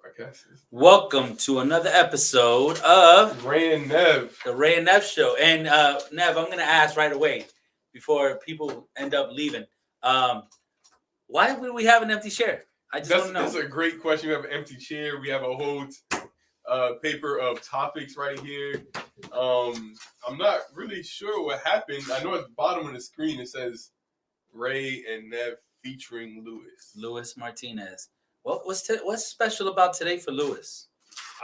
podcast. Welcome to another episode of Rey and Nev. The Rey Nev Show. And Nev, I'm going to ask right away before people end up leaving. Why would we have an empty chair? I just want to know. That's a great question. We have an empty chair. We have a whole paper of topics right here. I'm not really sure what happened. I know at the bottom of the screen it says Rey and Nev featuring Luis Martinez. What's special about today for Luis?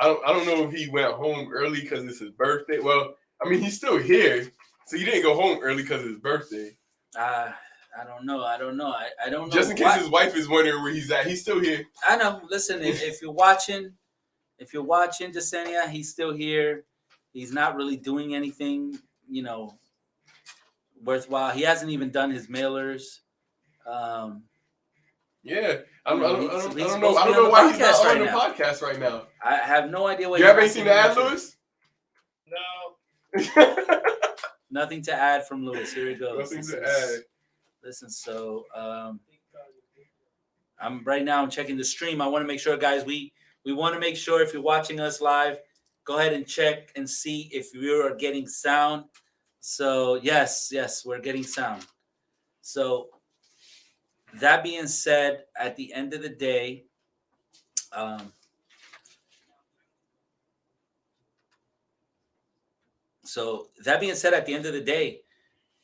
I don't know if he went home early because it's his birthday. Well, I mean, he's still here, so he didn't go home early because it's his birthday. I don't know. I don't know. Just in case his wife is wondering where he's at, he's still here. I know. Listen, if you're watching, Jasenia, he's still here. He's not really doing anything, worthwhile. He hasn't even done his mailers. Yeah, I don't know why he's not on the podcast right now. I have no idea what. You have anything to add, Luis? No. Nothing to add from Luis. Here he goes. Nothing to add. Listen, so I'm checking the stream. I want to make sure, guys, we want to make sure if you're watching us live, go ahead and check and see if you are getting sound. So yes, we're getting sound. So that being said, at the end of the day,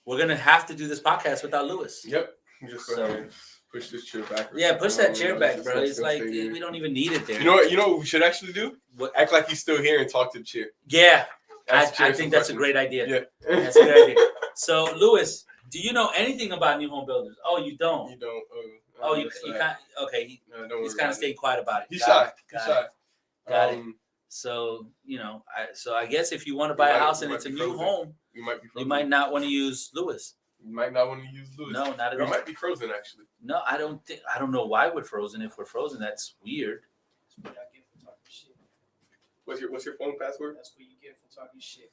we're gonna have to do this podcast without Luis. Yep. Just go ahead and push this chair back. Yeah, push that chair back, bro. It's like we don't even need it there. You know what we should actually do? Act like he's still here and talk to the chair. Yeah, I think that's a great idea. Yeah, that's a great idea. So, Luis, do you know anything about new home builders? Oh, you don't. You don't. You can't. Okay, he's kind of staying quiet about it. He's shy. Got it. So I guess if you want to buy a house and it's a new home, you might not want to use Luis. You might not want to use Luis. No, not at all. It might be frozen actually. No, I don't know why we're frozen. If we're frozen, that's weird. That's what I get for talking shit. What's your phone password? That's what you get for talking shit.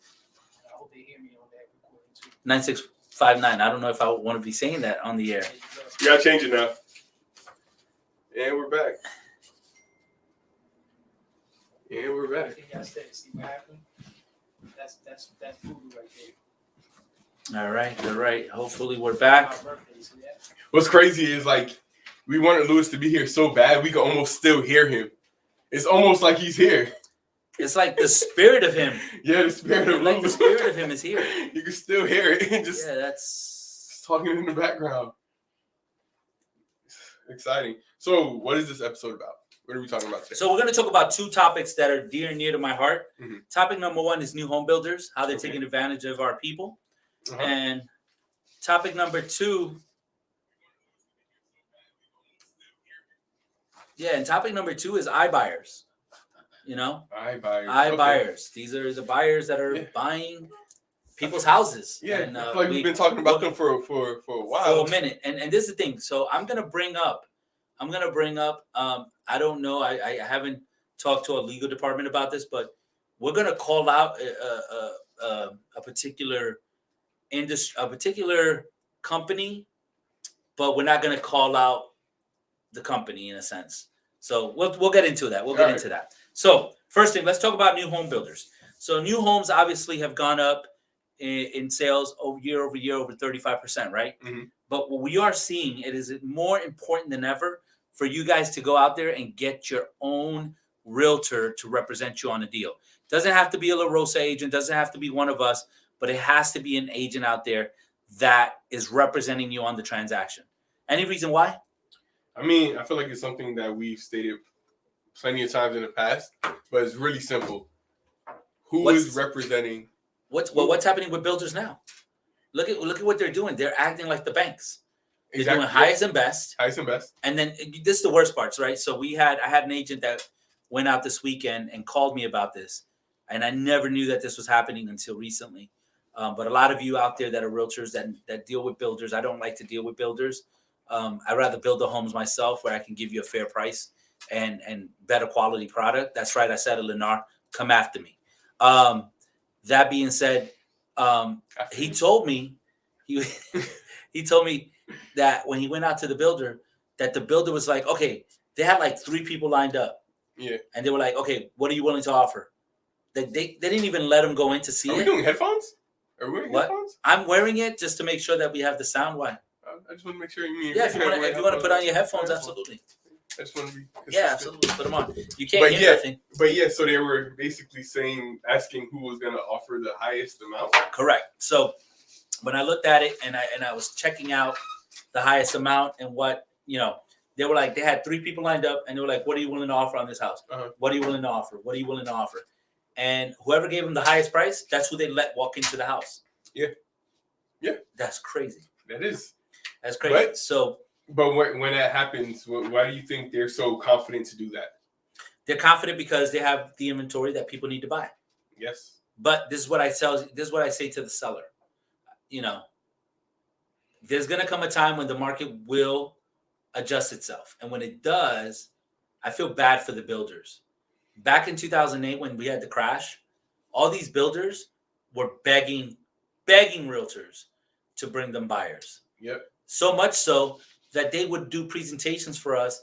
I hope they hear me on that recording too. 9659. I don't know if I want to be saying that on the air. You gotta change it now. And we're back. I think I said, see what happened? That's voodoo right there. All right. Hopefully we're back. What's crazy is we wanted Luis to be here so bad we could almost still hear him. It's almost like he's here. It's like the spirit of him. Yeah, the spirit of the spirit of him is here. You can still hear it. That's talking in the background. Exciting. So, what is this episode about? What are we talking about today? So we're going to talk about two topics that are dear and near to my heart. Mm-hmm. Topic number one is new home builders, how they're taking advantage of our people. Uh-huh. And topic number two. Yeah, and topic number two is iBuyers. iBuyers. iBuyers. These are the buyers that are buying people's houses. Yeah, and, I feel like we've been talking about them for a while. For a minute. And this is the thing. So I'm going to bring up, I don't know, I haven't talked to a legal department about this, but we're going to call out a particular industry, a particular company, but we're not going to call out the company in a sense. So we'll get into that. We'll get into that. So first thing, let's talk about new home builders. So new homes obviously have gone up in sales year over year, over 35%, right? Mm-hmm. But what we are seeing, it is more important than ever for you guys to go out there and get your own realtor to represent you on a deal. Doesn't have to be a La Rosa agent, doesn't have to be one of us, but it has to be an agent out there that is representing you on the transaction. Any reason why? I mean, I feel like it's something that we've stated plenty of times in the past, but it's really simple. Who is representing? What's happening with builders now? Look at what they're doing. They're acting like the banks. They're doing highest and best. Highest and best. And then this is the worst parts, right? So I had an agent that went out this weekend and called me about this. And I never knew that this was happening until recently. But a lot of you out there that are realtors that deal with builders, I don't like to deal with builders. I'd rather build the homes myself where I can give you a fair price and better quality product. That's right. I said it, Lennar, come after me. That being said, he told me he told me that when he went out to the builder, that the builder was like, okay, they had like 3 people lined up. Yeah. And they were like, okay, what are you willing to offer? They didn't even let them go in to see Are it. we doing headphones? Are we wearing What? headphones? I'm wearing it just to make sure that we have the sound. Why? I just want to make sure you mean. Yeah, if you want to put on your headphones, absolutely. I just want to be consistent. Yeah, absolutely. Put them on. You can't hear nothing. But yeah, so they were basically asking who was going to offer the highest amount. Correct. So when I looked at it and I was checking out the highest amount and what, they were like, they had 3 people lined up and they were like, what are you willing to offer on this house? Uh-huh. What are you willing to offer? What are you willing to offer? And whoever gave them the highest price, that's who they let walk into the house. Yeah. Yeah. That's crazy. That is. That's crazy. But when that happens, why do you think they're so confident to do that? They're confident because they have the inventory that people need to buy. Yes. But this is what I say to the seller. There's going to come a time when the market will adjust itself. And when it does, I feel bad for the builders. Back in 2008, when we had the crash, all these builders were begging realtors to bring them buyers. Yep. So much so that they would do presentations for us,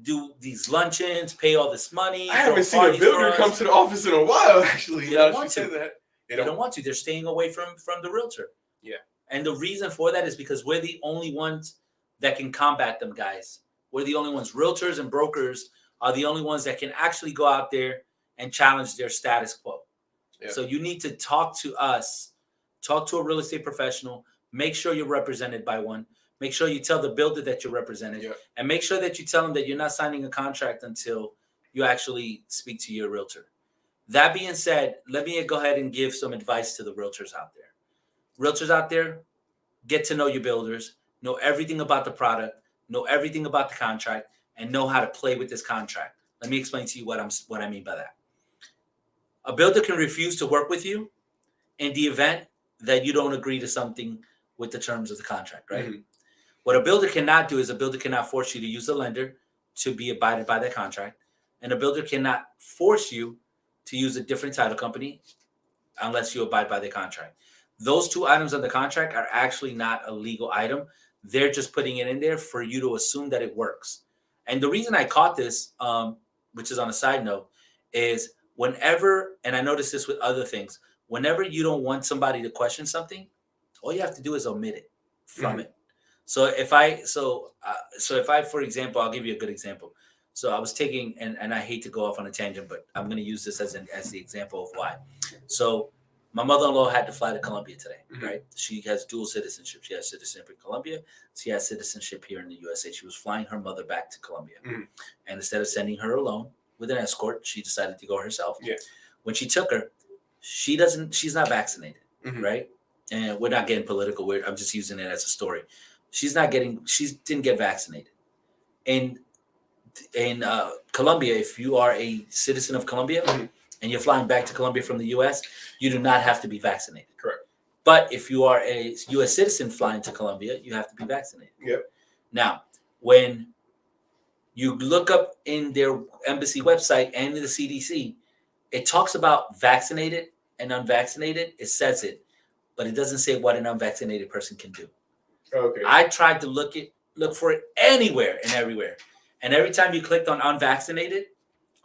do these luncheons, pay all this money. I haven't seen a builder come to the office in a while, actually. They don't want to. They don't want to. They're staying away from the realtor. Yeah. And the reason for that is because we're the only ones that can combat them, guys. We're the only ones. Realtors and brokers are the only ones that can actually go out there and challenge their status quo. Yeah. So you need to talk to us, talk to a real estate professional, make sure you're represented by one. Make sure you tell the builder that you're represented, and make sure that you tell them that you're not signing a contract until you actually speak to your realtor. That being said, let me go ahead and give some advice to the realtors out there. Realtors out there, get to know your builders, know everything about the product, know everything about the contract, and know how to play with this contract. Let me explain to you what I mean by that. A builder can refuse to work with you in the event that you don't agree to something with the terms of the contract, right? Mm-hmm. What a builder cannot do is a builder cannot force you to use a lender to be abided by that contract. And a builder cannot force you to use a different title company unless you abide by the contract. Those 2 items on the contract are actually not a legal item. They're just putting it in there for you to assume that it works. And the reason I caught this, which is on a side note, is whenever, and I noticed this with other things, whenever you don't want somebody to question something, all you have to do is omit it from it. So if I, for example, I'll give you a good example. So I was taking, and I hate to go off on a tangent, but I'm going to use this as the example of why. So my mother-in-law had to fly to Colombia today, right? She has dual citizenship. She has citizenship in Colombia. She has citizenship here in the USA. She was flying her mother back to Colombia. And instead of sending her alone with an escort, she decided to go herself. Yeah. When she took her, she's not vaccinated, right? And we're not getting political. I'm just using it as a story. She didn't get vaccinated. In Colombia, if you are a citizen of Colombia and you're flying back to Colombia from the U.S., you do not have to be vaccinated. Correct. But if you are a U.S. citizen flying to Colombia, you have to be vaccinated. Yep. Now, when you look up in their embassy website and in the CDC, it talks about vaccinated and unvaccinated. It says it, but it doesn't say what an unvaccinated person can do. Okay. I tried to look for it anywhere and everywhere. And every time you clicked on unvaccinated,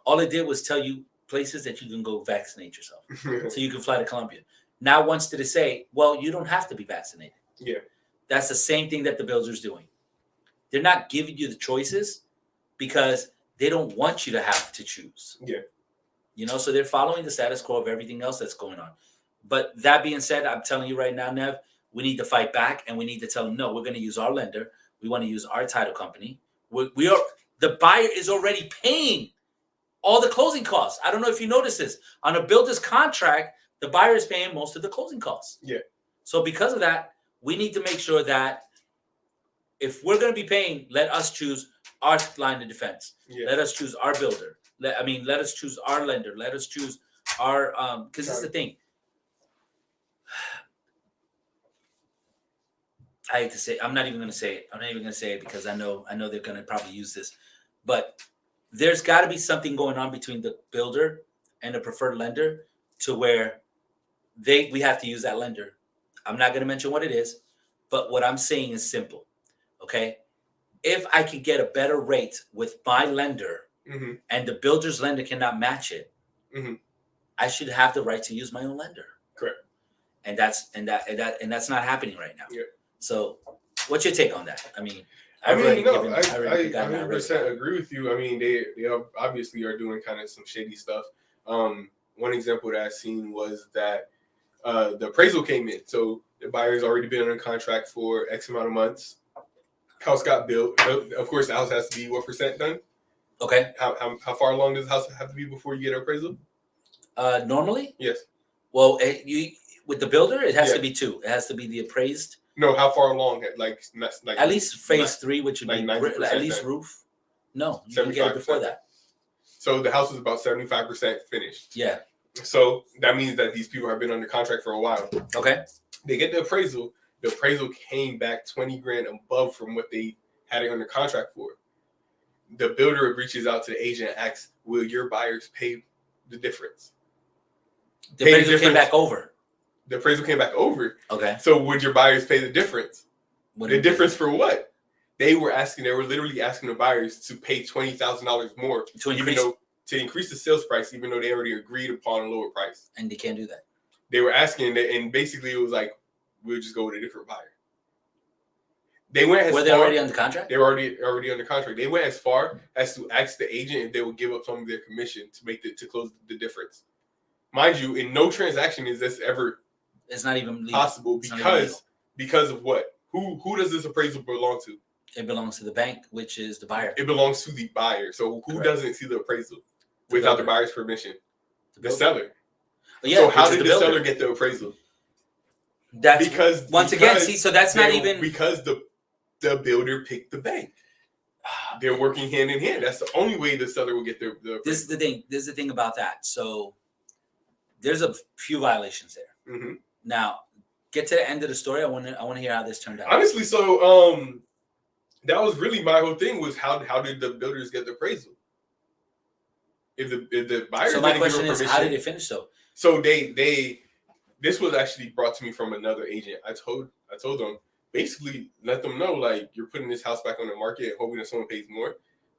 all it did was tell you places that you can go vaccinate yourself. So you can fly to Colombia. Now once did it say, well, you don't have to be vaccinated. Yeah. That's the same thing that the builder's doing. They're not giving you the choices because they don't want you to have to choose. Yeah. So they're following the status quo of everything else that's going on. But that being said, I'm telling you right now, Nev, we need to fight back and we need to tell them, no, we're going to use our lender. We want to use our title company. The buyer is already paying all the closing costs. I don't know if you noticed this. On a builder's contract, the buyer is paying most of the closing costs. Yeah. So because of that, we need to make sure that if we're going to be paying, let us choose our line of defense. Yeah. Let us choose our builder. Let us choose our lender. Let us choose our because this is the thing. I hate to say, I'm not even going to say it. I'm not even going to say it because I know they're going to probably use this. But there's got to be something going on between the builder and the preferred lender to where we have to use that lender. I'm not going to mention what it is, but what I'm saying is simple. Okay? If I could get a better rate with my lender, Mm-hmm. and the builder's lender cannot match it, Mm-hmm. I should have the right to use my own lender. Correct. And that's not happening right now. Yeah. So, what's your take on that? I mean, I already no, I gotten outraged 100% about it. agree with you. I mean, they obviously are doing kind of some shady stuff. One example that I seen was that the appraisal came in. So the buyer's already been under contract for X amount of months. House got built. Of course, the house has to be what percent done? Okay. How far along does the house have to be before you get an appraisal? Normally, Yes. well, with the builder, it has Yeah. to be 2. It has to be the appraised. No, how far along? Like At least phase 3, which would like be 90% at least done. roof. No, you can get it before that. So the house is about 75% finished. Yeah. So that means that these people have been under contract for a while. Okay. They get the appraisal. The appraisal came back 20 grand above from what they had it under contract for. The builder reaches out to the agent and asks, will your buyers pay the difference? The appraisal came back over. The appraisal came back over. Okay. So would your buyers pay the difference? What The difference for what? They were literally asking the buyers to pay $20,000 more to increase the sales price, even though they already agreed upon a lower price. And they can't do that. They were asking, and basically it was like, we'll just go with a different buyer. They went as Were they far, already under contract? They were already under contract. They went as far as to ask the agent if they would give up some of their commission to close the difference. Mind you, in no transaction is this ever It's not even legal. possible because of what? Who does this appraisal belong to? It belongs to the bank, which is the buyer. It belongs to the buyer. So who Correct. doesn't see the appraisal without the buyer's permission? The seller. Yeah, so how did the seller get the appraisal? That's because so that's not even because the builder picked the bank. They're working hand in hand. That's the only way the seller will get the appraisal. This is the thing. This is the thing about that. So there's a few violations there. Mm-hmm. Now, get to the end of the story. I want to hear how this turned out. Honestly, so that was really my whole thing was how did the builders get the appraisal? If the buyers so my question is, how did it finish though? So this was actually brought to me from another agent. I told them basically let them know like you're putting this house back on the market hoping that someone pays more.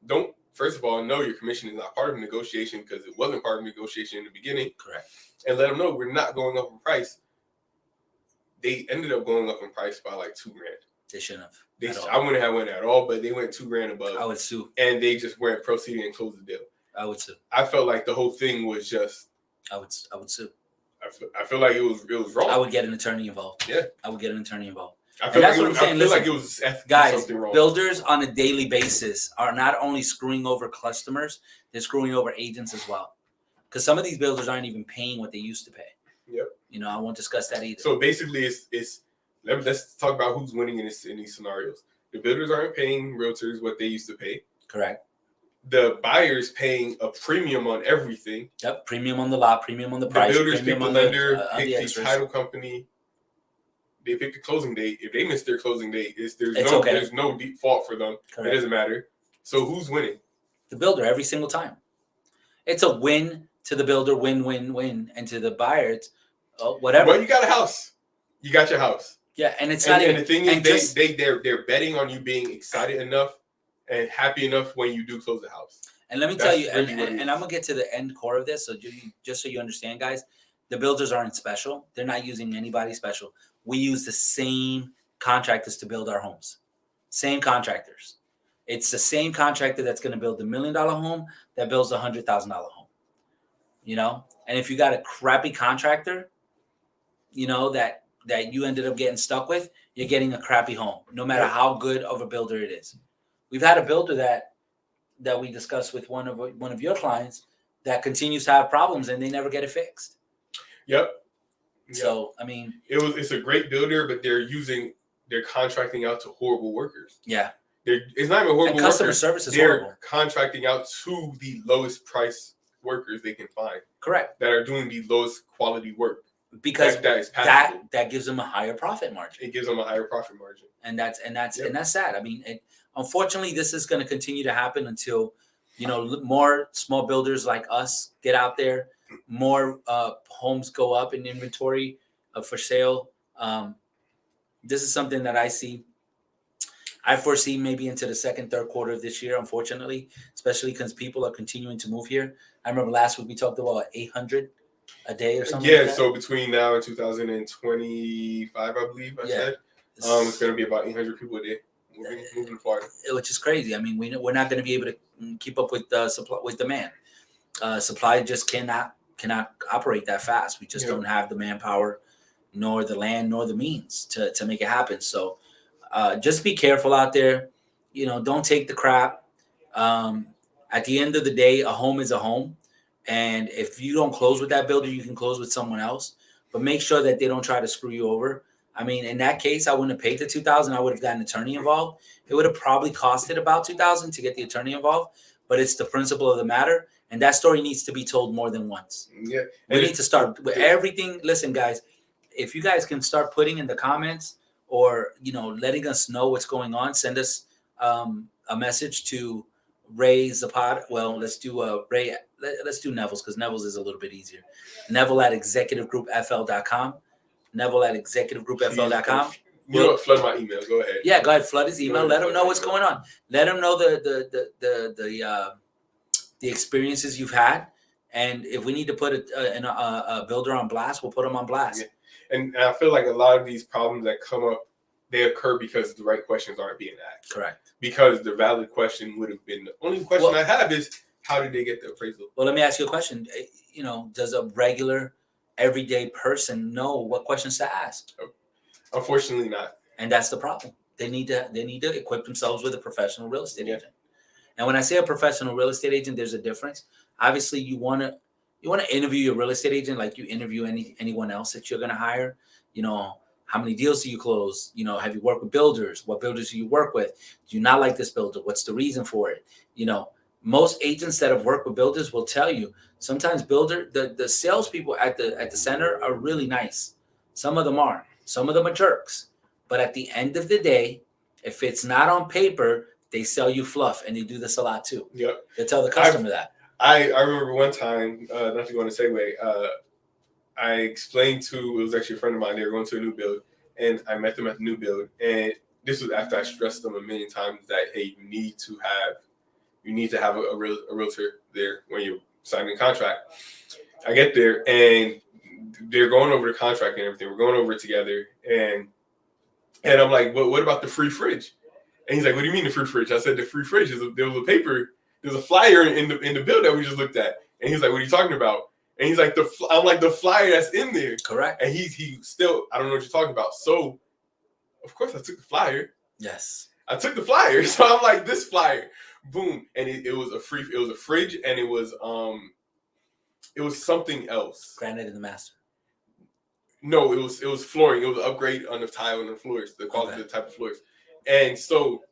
Don't first of all know your commission is not part of the negotiation because it wasn't part of the negotiation in the beginning. Correct. And let them know we're not going up in price. They ended up going up in price by like $2,000. They shouldn't have. I wouldn't have went at all, but they went $2,000 above. I would sue. And they just weren't proceeding and closed the deal. I would sue. I felt like the whole thing was just. I would sue. I feel like it was wrong. I would get an attorney involved. Yeah. I would get an attorney involved. I feel like it was guys, something wrong. Builders on a daily basis are not only screwing over customers, they're screwing over agents as well. Because some of these builders aren't even paying what they used to pay. Yep. You know, I won't discuss that either. So basically, let's talk about who's winning in these scenarios. The builders aren't paying realtors what they used to pay. Correct. The buyers paying a premium on everything. Yep, premium on the lot, premium on the price. The builders pick the lender, pick the extras. title company. They pick the closing date. If they miss their closing date, there's no deep fault for them. Correct. It doesn't matter. So who's winning? The builder every single time. It's a win to the builder, win, and to the buyer, it's whatever. Well, you got a house. You got your house. Yeah, and it's not even. And the thing is, they're betting on you being excited enough and happy enough when you do close the house. And let me tell you, and I'm gonna get to the end core of this. So just so you understand, guys, the builders aren't special. They're not using anybody special. We use the same contractors to build our homes. Same contractors. It's the same contractor that's going to build the $1 million home that builds the $100,000 home. You know, and if you got a crappy contractor, you know, that you ended up getting stuck with, you're getting a crappy home, no matter how good of a builder it is. We've had a builder that we discussed with one of your clients that continues to have problems and they never get it fixed. Yep. So I mean, it's a great builder, but they're contracting out to horrible workers. Yeah. It's not even horrible. And customer service is horrible. They're contracting out to the lowest price workers they can find. Correct. That are doing the lowest quality work. Because that gives them a higher profit margin. It gives them a higher profit margin. And that's sad. I mean, unfortunately, this is going to continue to happen until, you know, more small builders like us get out there, more homes go up in inventory for sale. This is something that I see. I foresee maybe into the second, third quarter of this year, unfortunately, especially because people are continuing to move here. I remember last week we talked about 800 a day or something like Yeah, that. so between now and 2025, I believe I said, it's going to be about 800 people a day moving to Florida. Which is crazy. I mean, we're not going to be able to keep up with supply with demand. Supply just cannot operate that fast. We just don't have the manpower, nor the land, nor the means to make it happen. So just be careful out there. You know, don't take the crap. At the end of the day, a home is a home. And if you don't close with that builder, you can close with someone else. But make sure that they don't try to screw you over. I mean, in that case, I wouldn't have paid the $2,000. I would have got an attorney involved. It would have probably costed about $2,000 to get the attorney involved. But it's the principle of the matter, and that story needs to be told more than once. Yeah, we need to start with everything. Listen, guys, if you guys can start putting in the comments or letting us know what's going on, send us a message to Ray Zapata. Well, let's do Ray. Let's do Neville's because Neville's is a little bit easier. Neville at executivegroupfl.com. Neville at executivegroupfl.com. You know what? Flood my email. Go ahead. Yeah, go ahead. Flood his email. Let him know what's going on. Let him know the experiences you've had, and if we need to put a builder on blast, we'll put them on blast. Yeah. And I feel like a lot of these problems that come up, they occur because the right questions aren't being asked. Correct. Because the valid question would have been the only question I have is how did they get the appraisal? Well, let me ask you a question. Does a regular, everyday person know what questions to ask? Unfortunately, not. And that's the problem. They need to equip themselves with a professional real estate agent. And when I say a professional real estate agent, there's a difference. Obviously, you want to interview your real estate agent like you interview anyone else that you're going to hire. How many deals do you close? Have you worked with builders? What builders do you work with? Do you not like this builder? What's the reason for it? Most agents that have worked with builders will tell you sometimes the salespeople at the center are really nice. Some of them are. Some of them are jerks. But at the end of the day, if it's not on paper, they sell you fluff, and they do this a lot too. Yep. They tell the customer that. I remember one time, not to go on a segue, I explained it was actually a friend of mine, they were going to a new build, and I met them at the new build. And this was after I stressed them a million times that, hey, you need to have a realtor there when you're signing a contract. I get there, and they're going over the contract and everything. We're going over it together, and I'm like, what about the free fridge? And he's like, what do you mean the free fridge? I said, the free fridge there was a paper, there's a flyer in the bill that we just looked at. And he's like, what are you talking about? And he's like, I'm like, the flyer that's in there. Correct. And he still, I don't know what you're talking about. So, of course, I took the flyer. Yes. I took the flyer. So I'm like, this flyer, boom. And it was a fridge, and it was something else. Granite in the master. No, it was flooring. It was an upgrade on the tile and the floors, the quality, the type of floors. And so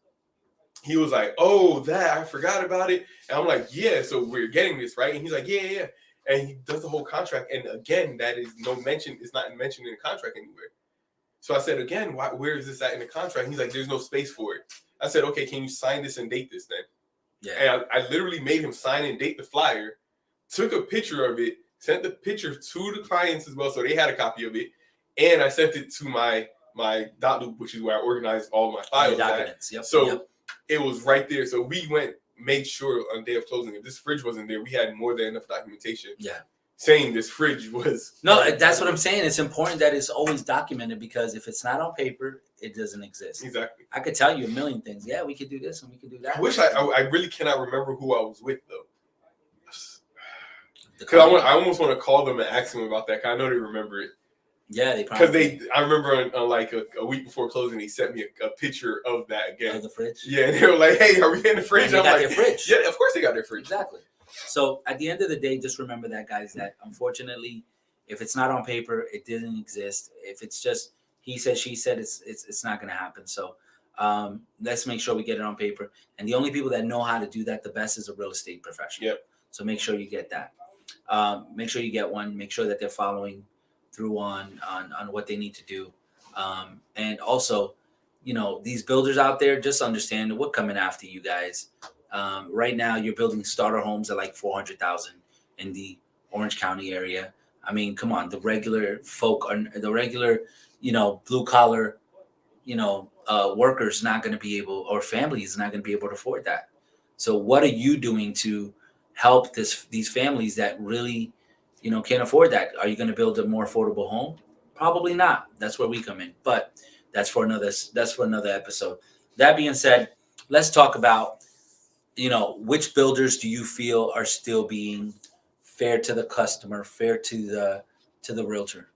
he was like, oh, I forgot about it. And I'm like, yeah, so we're getting this, right? And he's like, yeah. And he does the whole contract. And again, that is no mention. It's not mentioned in the contract anywhere. So I said, again, where is this at in the contract? He's like, there's no space for it. I said, okay, can you sign this and date this then? Yeah. And I literally made him sign and date the flyer, took a picture of it, sent the picture to the clients as well, so they had a copy of it. And I sent it to my dot loop, which is where I organize all my files. Documents. Yep. So it was right there. So we made sure on day of closing, if this fridge wasn't there, we had more than enough documentation. Yeah. Saying this fridge was. No, that's what I'm saying. It's important that it's always documented, because if it's not on paper, it doesn't exist. Exactly. I could tell you a million things. Yeah, we could do this and we could do that. I wish I really cannot remember who I was with though. Because I almost want to call them and ask them about that. Cause I know they remember it. Yeah, they probably. I remember on like a week before closing, they sent me a picture of that again. Of the fridge. Yeah, and they were like, "Hey, are we in the fridge?" I'm like, their fridge. Yeah, of course they got their fridge. Exactly. So at the end of the day, just remember that, guys. That unfortunately, if it's not on paper, it didn't exist. If it's just he said, she said, it's not going to happen. So let's make sure we get it on paper. And the only people that know how to do that the best is a real estate professional. Yep. So make sure you get that. Make sure you get one. Make sure that they're following through on what they need to do. And also, these builders out there, just understand we're coming after you guys. Right now, you're building starter homes at like $400,000 in the Orange County area. I mean, come on, the regular folk, blue collar workers not going to be able, or families not going to be able to afford that. So what are you doing to help these families that really, can't afford that? Are you going to build a more affordable home? Probably not. That's where we come in. But that's for another episode. That being said, let's talk about, which builders do you feel are still being fair to the customer, fair to the realtor?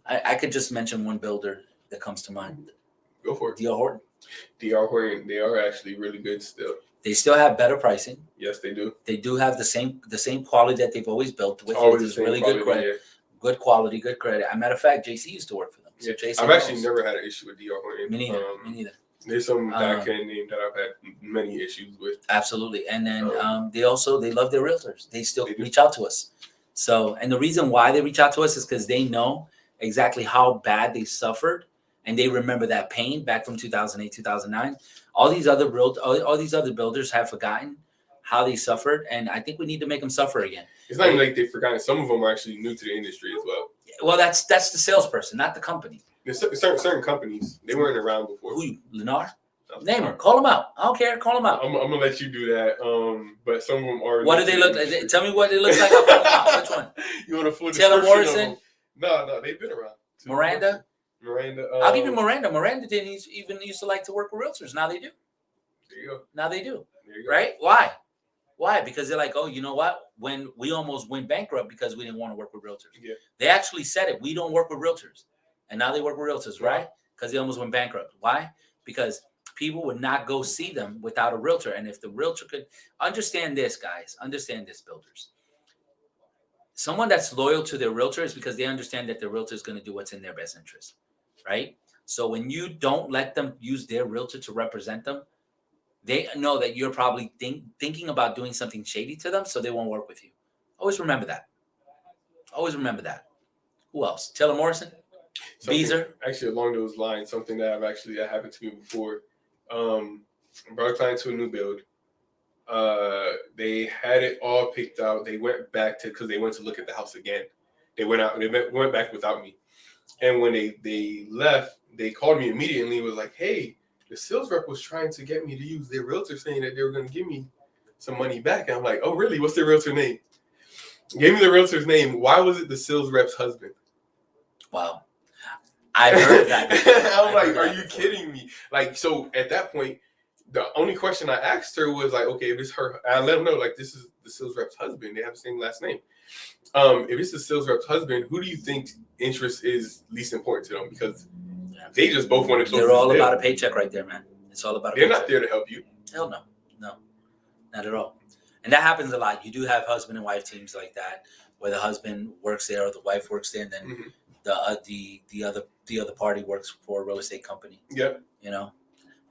I could just mention one builder that comes to mind. Go for it. D.R. Horton. D.R. Horton, they are actually really good still. They still have better pricing. Yes, they do. They do have the same quality that they've always built with. Always This really good credit, yeah. good quality, good credit. As a matter of fact, JC used to work for them. So Yeah. JC I've knows. actually never had an issue with D.R. Horton. Me neither. There's some back-end name that I've had many issues with. Absolutely. And then they love their realtors. They still They do. reach out to us. So, and the reason why they reach out to us is because they know exactly how bad they suffered, and they remember that pain back from 2008, 2009. All these other builders have forgotten how they suffered, and I think we need to make them suffer again. It's not even like they've forgotten. Some of them are actually new to the industry as well. Well, that's the salesperson, not the company. There's certain companies, they weren't around before. Who, Lennar? Name her. Call them out. I don't care. Call them out. I'm gonna let you do that. But some of them are. What do they look like? Tell me what they look like. I'll call them out. Which one? You want a full Taylor description Morrison? of them? No, they've been around. Miranda? Miranda. I'll give you Miranda. Miranda didn't even used to like to work with realtors. Now they do. There you go. Now they do. There you go. Right? Why? Why? Because they're like, oh, you know what? When we almost went bankrupt because we didn't want to work with realtors. Yeah. They actually said it. We don't work with realtors. And now they work with realtors, right? Because they almost went bankrupt. Why? Because people would not go see them without a realtor. And if the realtor could understand this, guys, understand this, builders. Someone that's loyal to their realtor is because they understand that the realtor is going to do what's in their best interest, right? So when you don't let them use their realtor to represent them, they know that you're probably thinking about doing something shady to them, so they won't work with you. Always remember that. Always remember that. Who else? Taylor Morrison? Beezer? Actually, along those lines, something that happened to me before. Brought a client to a new build. They had it all picked out. They went back because they went to look at the house again. They went back without me. And when they left, they called me immediately and was like, hey, the sales rep was trying to get me to use their realtor, saying that they were going to give me some money back. And I'm like, oh, really? What's their realtor name? Gave me the realtor's name. Why was it the sales rep's husband? Wow. I've heard that. I'm like, are you kidding me? Like, so at that point, the only question I asked her was like, okay, if it's her, I let them know, like, this is the sales rep's husband. They have the same last name. If it's the sales rep's husband, who do you think interest is least important to them? Because they just both want to close. They're all about a paycheck right there, man. It's all about a They're paycheck. not there to help you. Hell no. No, not at all. And that happens a lot. You do have husband and wife teams like that, where the husband works there or the wife works there, and then the other party works for a real estate company. Yep. You know,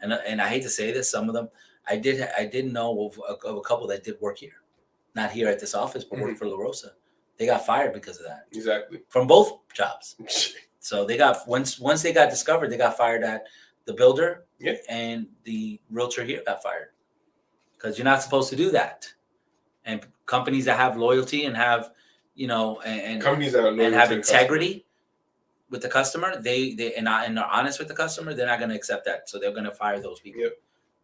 and I hate to say this, some of them I didn't know of a couple that did work here, not here at this office, but worked for La Rosa. They got fired because of that. Exactly. From both jobs. So they got once they got discovered, they got fired at the builder, and the realtor here got fired because you're not supposed to do that. And companies that have loyalty and have, and companies that are and have integrity with the customer, they and are honest with the customer, they're not going to accept that. So they're going to fire those people. Yep.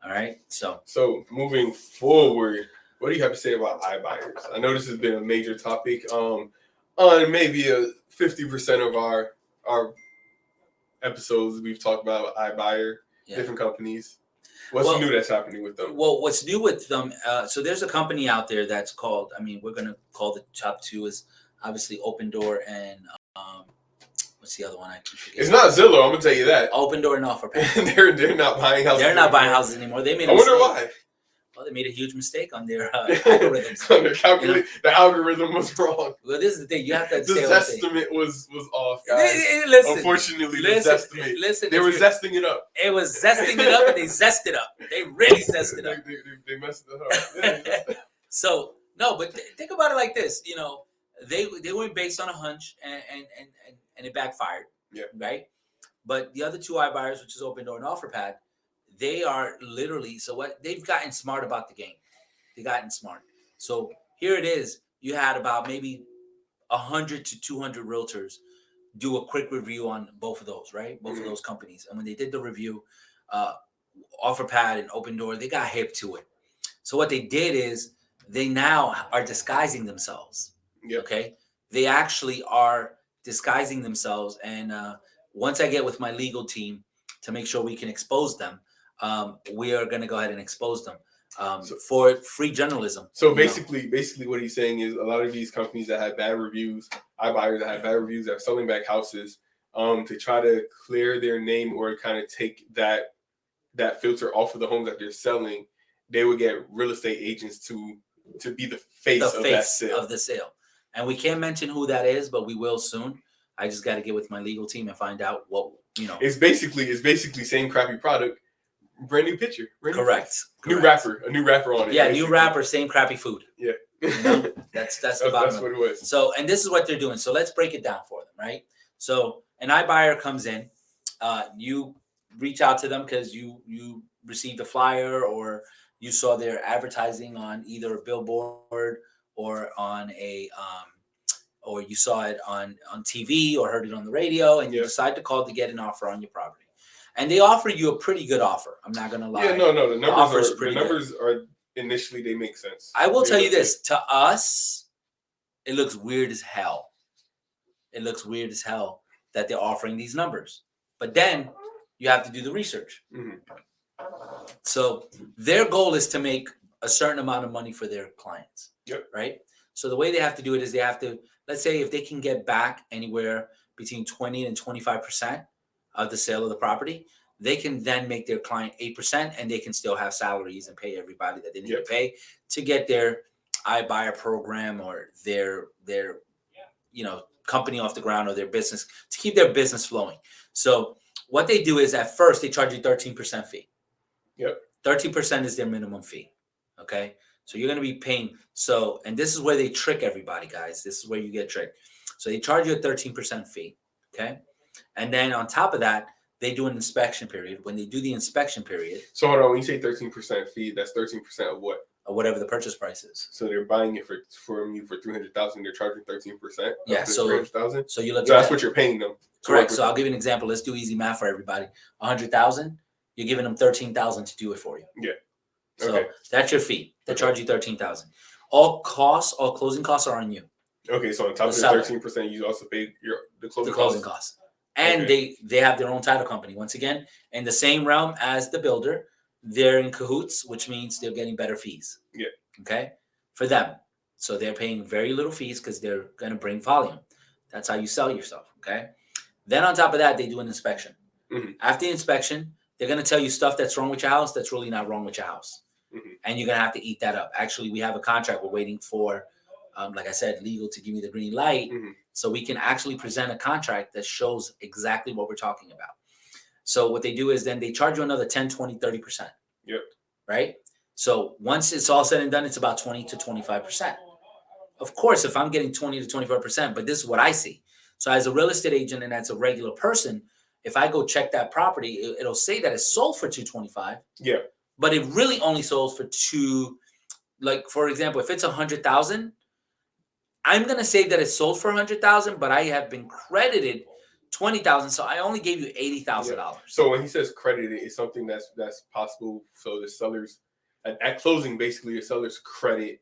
All right. So moving forward, what do you have to say about iBuyers? I know this has been a major topic on maybe 50% of our episodes. We've talked about iBuyer, different companies. What's new that's happening with them? Well, what's new with them? So there's a company out there that's called. I mean, we're gonna call the top two is obviously Open Door and what's the other one? I keep forgetting. It's not Zillow. I'm gonna tell you that. Open Door and OfferPad. they're not buying houses. They're not buying houses anymore. They made. I wonder why. Well, they made a huge mistake on their algorithms. The algorithm was wrong. Well, this is the thing. You have to understand. The estimate was off, guys. Listen, unfortunately, the estimate. Listen, they were zesting it up. It was zesting it up, and they zested it up. They really zested it up. They messed it up. So no, but think about it like this. They went based on a hunch, and it backfired. Yeah. Right. But the other two iBuyers, which is Open Door and OfferPad, they are literally they've gotten smart about the game. They gotten smart. So here it is. You had about maybe 100 to 200 realtors do a quick review on both of those, right? Both of those companies. And when they did the review, OfferPad and Open Door, they got hip to it. So what they did is they now are disguising themselves. Yep. Okay, they actually are disguising themselves. And once I get with my legal team to make sure we can expose them, we are going to go ahead and expose them for free journalism. So basically what he's saying is a lot of these companies that have bad reviews, iBuyers that have bad reviews, that are selling back houses, to try to clear their name or kind of take that filter off of the homes that they're selling, they would get real estate agents to be the face of the sale. And we can't mention who that is, but we will soon. I just got to get with my legal team and find out what, It's basically same crappy product, brand new picture. Correct. A new rapper on it. Yeah, basically. New rapper, same crappy food. Yeah. That's the bottom. That's what it was. So, and this is what they're doing. So let's break it down for them, right? So an iBuyer comes in, you reach out to them because you received a flyer or you saw their advertising on either a billboard or on a or you saw it on TV or heard it on the radio, and you decide to call to get an offer on your property. And they offer you a pretty good offer. I'm not going to lie. Yeah, no. The numbers are initially, they make sense. I will tell you this. To us, it looks weird as hell. It looks weird as hell that they're offering these numbers. But then you have to do the research. Mm-hmm. So their goal is to make a certain amount of money for their clients. Yep. Right? So the way they have to do it is they have to, let's say if they can get back anywhere between 20 and 25% of the sale of the property, they can then make their client 8%, and they can still have salaries and pay everybody that they need to pay to get their iBuyer program or their company off the ground or their business, to keep their business flowing. So what they do is at first they charge you 13% fee. Yep. 13% is their minimum fee. Okay. So you're going to be paying. So, and this is where they trick everybody, guys. This is where you get tricked. So they charge you a 13% fee. Okay. And then on top of that, they do an inspection period. When they do the inspection period. So hold on, when you say 13% fee, that's 13% of what? Of whatever the purchase price is. So they're buying it from you for $300,000. They're charging 13%. Yeah. So $300,000. So you look. So that's what you're paying them. Correct. So I'll give you an example. Let's do easy math for everybody. $100,000. You're giving them $13,000 to do it for you. Yeah. So that's your fee. They charge you $13,000. All closing costs are on you. Okay, so on top of the 13%, you also pay the closing costs. And they have their own title company. Once again, in the same realm as the builder, they're in cahoots, which means they're getting better fees. Yeah. Okay. For them. So they're paying very little fees because they're going to bring volume. That's how you sell yourself. Okay. Then on top of that, they do an inspection. Mm-hmm. After the inspection, they're going to tell you stuff that's wrong with your house that's really not wrong with your house. Mm-hmm. And you're going to have to eat that up. Actually, we have a contract. We're waiting for, like I said, legal to give me the green light. Mm-hmm. So we can actually present a contract that shows exactly what we're talking about. So what they do is then they charge you another 10, 20, 30%. Yep. Right? So once it's all said and done, it's about 20 to 25%. Of course, if I'm getting 20 to 25%, but this is what I see. So as a real estate agent and as a regular person, if I go check that property, it'll say that it's sold for $225. Yeah. But it really only sold for like, for example, if it's $100,000, I'm going to say that it's sold for $100,000, but I have been credited $20,000. So I only gave you $80,000. Yeah. So when he says credited, it's something that's possible. So the sellers at closing, basically the sellers credit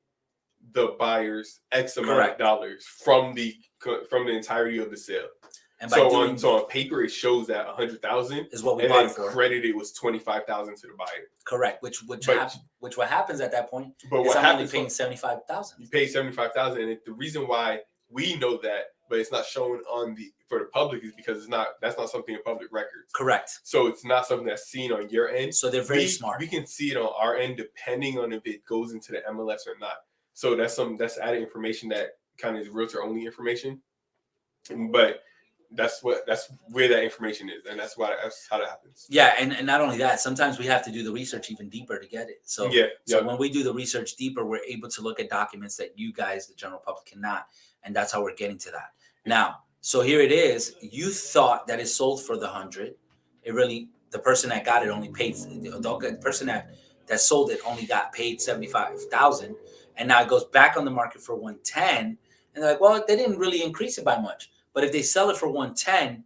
the buyers X amount of dollars from the entirety of the sale. And so on paper, it shows that $100,000 is what we bought it for. Credited was $25,000 to the buyer. Correct. Which what happens at that point? But is what I'm happens? Only paying $75,000. You pay $75,000, and the reason why we know that, but it's not shown for the public, is because that's not something in public records. Correct. So it's not something that's seen on your end. So they're very smart. We can see it on our end depending on if it goes into the MLS or not. So that's added information that kind of is realtor only information, but that's where that information is, and that's how that happens. Yeah, and not only that, sometimes we have to do the research even deeper to get it. So when we do the research deeper, we're able to look at documents that you guys, the general public, cannot, and that's how we're getting to that. Now, so here it is. You thought that it sold for the 100. It really, the person that got it only paid. The person that sold it only got paid $75,000, and now it goes back on the market for 110. And they're like, well, they didn't really increase it by much. But if they sell it for 110,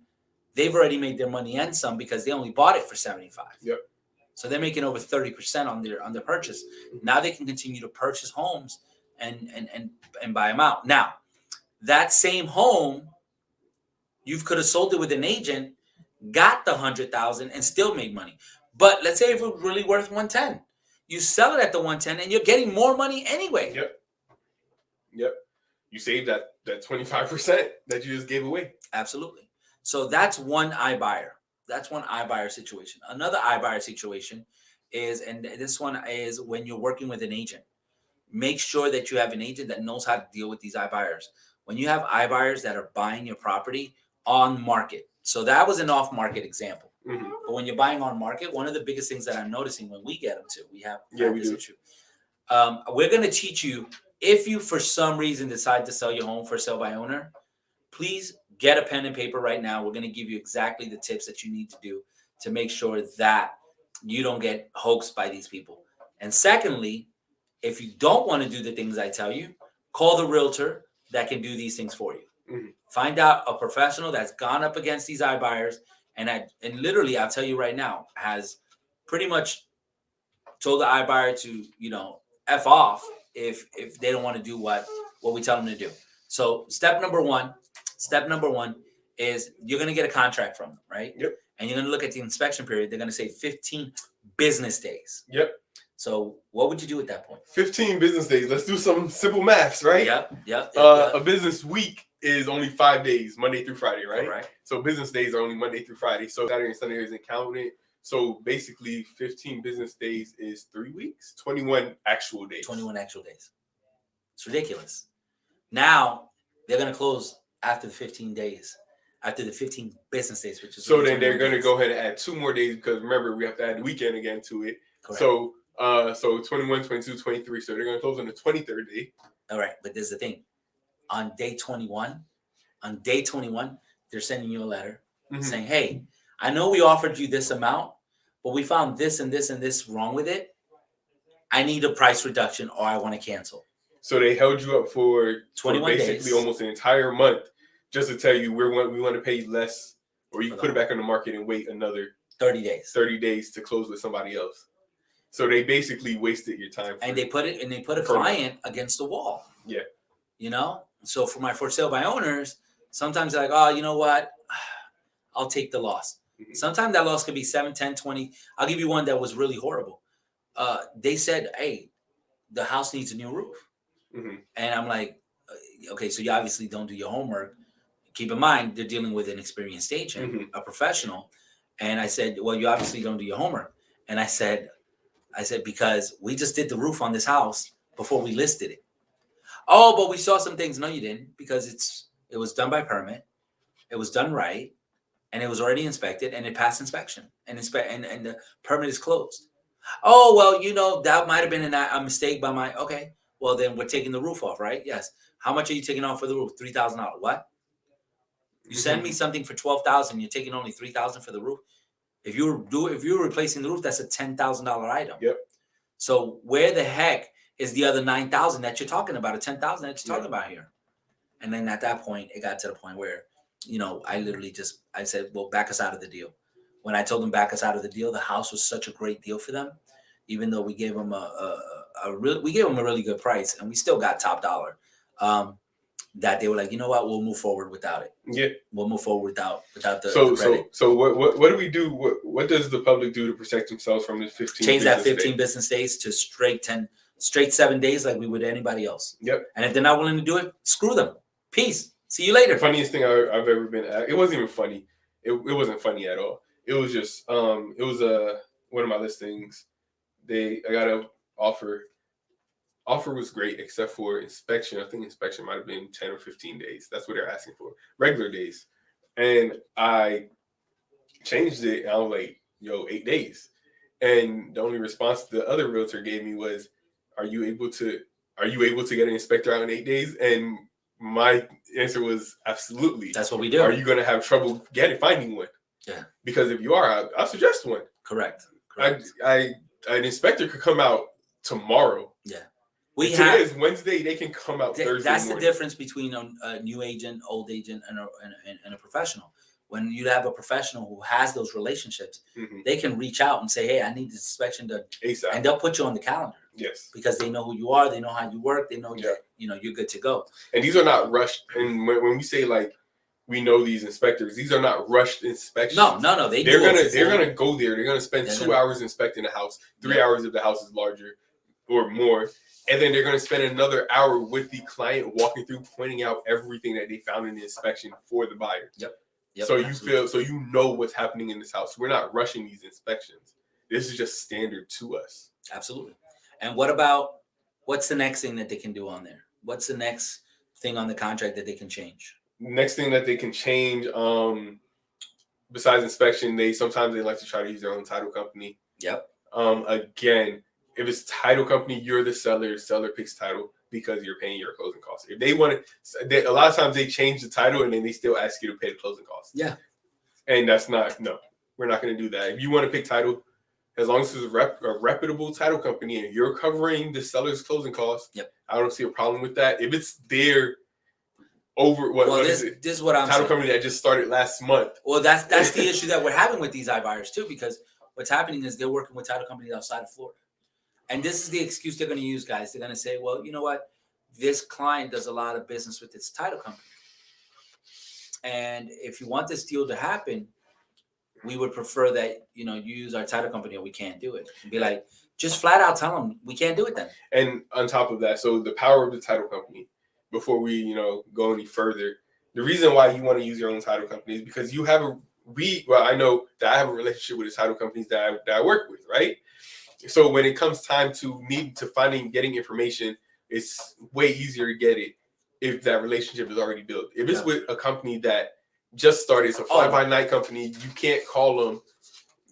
they've already made their money and some because they only bought it for 75. Yep. So they're making over 30% on their purchase. Now they can continue to purchase homes and buy them out. Now, that same home, you could have sold it with an agent, got the 100,000 and still made money. But let's say if it was really worth 110, you sell it at the 110 and you're getting more money anyway. Yep. You saved that 25% that you just gave away. Absolutely. So that's one iBuyer. That's one iBuyer situation. Another iBuyer situation is, and this one is when you're working with an agent. Make sure that you have an agent that knows how to deal with these iBuyers. When you have iBuyers that are buying your property on market. So that was an off-market example. Mm-hmm. But when you're buying on market, one of the biggest things that I'm noticing when we get them to, we have we this do. issue. We're going to teach you, if you for some reason decide to sell your home for sale by owner, please get a pen and paper right now. We're going to give you exactly the tips that you need to do to make sure that you don't get hoaxed by these people. And secondly, if you don't want to do the things I tell you, call the realtor that can do these things for you. Mm-hmm. Find out a professional that's gone up against these iBuyers and literally, I'll tell you right now, has pretty much told the iBuyer to, F off if they don't want to do what we tell them to do. So step number one is you're going to get a contract from them, right? Yep. And you're going to look at the inspection period. They're going to say 15 business days. Yep. So what would you do at that point? 15 business days. Let's do some simple maths, right? Yep. A business week is only 5 days, Monday through Friday, right? Correct. So business days are only Monday through Friday. So Saturday and Sunday isn't counted. So basically 15 business days is 3 weeks, 21 actual days. 21 actual days. It's ridiculous. Now they're going to close after the 15 days, after the 15 business days, which is so then they're going to go ahead and add 2 more days because remember we have to add the weekend again to it. Correct. So 21, 22, 23. So they're going to close on the 23rd day. All right, but there's the thing. On day 21, they're sending you a letter saying, "Hey, I know we offered you this amount, but we found this and this and this wrong with it. I need a price reduction or I want to cancel." So they held you up for 21 basically days. almost an entire month just to tell you we want to pay you less, or you can For put it back on the market and wait another 30 days. 30 days to close with somebody else. So they basically wasted your time. And they put a client against the wall. Yeah. So for my for sale by owners, sometimes they're like, "Oh, you know what? I'll take the loss." Mm-hmm. Sometimes that loss could be 7, 10, 20. I'll give you one that was really horrible. They said, "Hey, the house needs a new roof." Mm-hmm. And I'm like, okay, so you obviously don't do your homework. Keep in mind, they're dealing with an experienced agent, a professional. And I said, "Well, you obviously don't do your homework." And I said, because we just did the roof on this house before we listed it. "Oh, but we saw some things." "No, you didn't, because it was done by permit. It was done right. And it was already inspected and it passed inspection and the permit is closed." "Oh, well, that might've been a mistake by my," "Okay, well then we're taking the roof off, right?" "Yes." "How much are you taking off for the roof?" $3,000. "What? You send me something for $12,000, you're taking only $3,000 for the roof?" If you're replacing the roof, that's a $10,000 item. Yep. So where the heck is the other $9,000 that you're talking about, or $10,000 that you're talking about here? And then at that point, it got to the point where, I literally I said, "Well, back us out of the deal." When I told them back us out of the deal, the house was such a great deal for them, even though we gave them a really good price, and we still got top dollar. That they were like, "You know what? We'll move forward without it." Yeah, we'll move forward without the credit. So what do we do? What does the public do to protect themselves from this 15? Change that 15 business days to straight 7 days, like we would anybody else. Yep. And if they're not willing to do it, screw them. Peace. See you later. The funniest thing I've ever been at. It wasn't even funny. It wasn't funny at all. It was just it was one of my listings. I got an offer. Offer was great except for inspection. I think inspection might have been 10 or 15 days. That's what they're asking for. Regular days. And I changed it. And I was like, 8 days. And the only response the other realtor gave me was, are you able to get an inspector out in 8 days? And my answer was absolutely. That's what we do. Are you going to have trouble finding one? Yeah. Because if you are, I'll suggest one. Correct. An inspector could come out tomorrow. Yeah. We today have is Wednesday. They can come out Thursday that's morning. the difference between a new agent, old agent, and a professional. When you have a professional who has those relationships, they can reach out and say, "Hey, I need this inspection done," ASAP. and they'll put you on the calendar. Yes, because they know who you are, they know how you work, they know that you're good to go. And these are not rushed. And when we say like we know these inspectors, these are not rushed inspections. No. They're gonna go there. They're gonna spend 2 hours inspecting the house, 3 hours if the house is larger or more, and then they're gonna spend another hour with the client walking through, pointing out everything that they found in the inspection for the buyer. Yep, so you know what's happening in this house. We're not rushing these inspections. This is just standard to us. Absolutely. And what's the next thing that they can do on there? What's the next thing on the contract that they can change? Next thing that they can change, besides inspection, sometimes they like to try to use their own title company. Yep. Again, if it's title company, you're the seller. Seller picks title because you're paying your closing costs. If they want to, a lot of times they change the title and then they still ask you to pay the closing costs. Yeah. And we're not going to do that. If you want to pick title, as long as it's a reputable title company and you're covering the seller's closing costs, I don't see a problem with that. If it's their this is what I'm title company that just started last month. Well, that's the issue that we're having with these iBuyers too, because what's happening is they're working with title companies outside of Florida. And this is the excuse they're going to use, guys. They're going to say, well, you know what? This client does a lot of business with this title company. And if you want this deal to happen, we would prefer that, you use our title company or we can't do it. Be like, just flat out tell them we can't do it then. And on top of that, so the power of the title company, before we, go any further, the reason why you want to use your own title company is because you have I know that I have a relationship with the title companies that I work with, right? So when it comes time to getting information, it's way easier to get it if that relationship is already built. If it's with a company that just started, it's a fly-by-night company, you can't call them.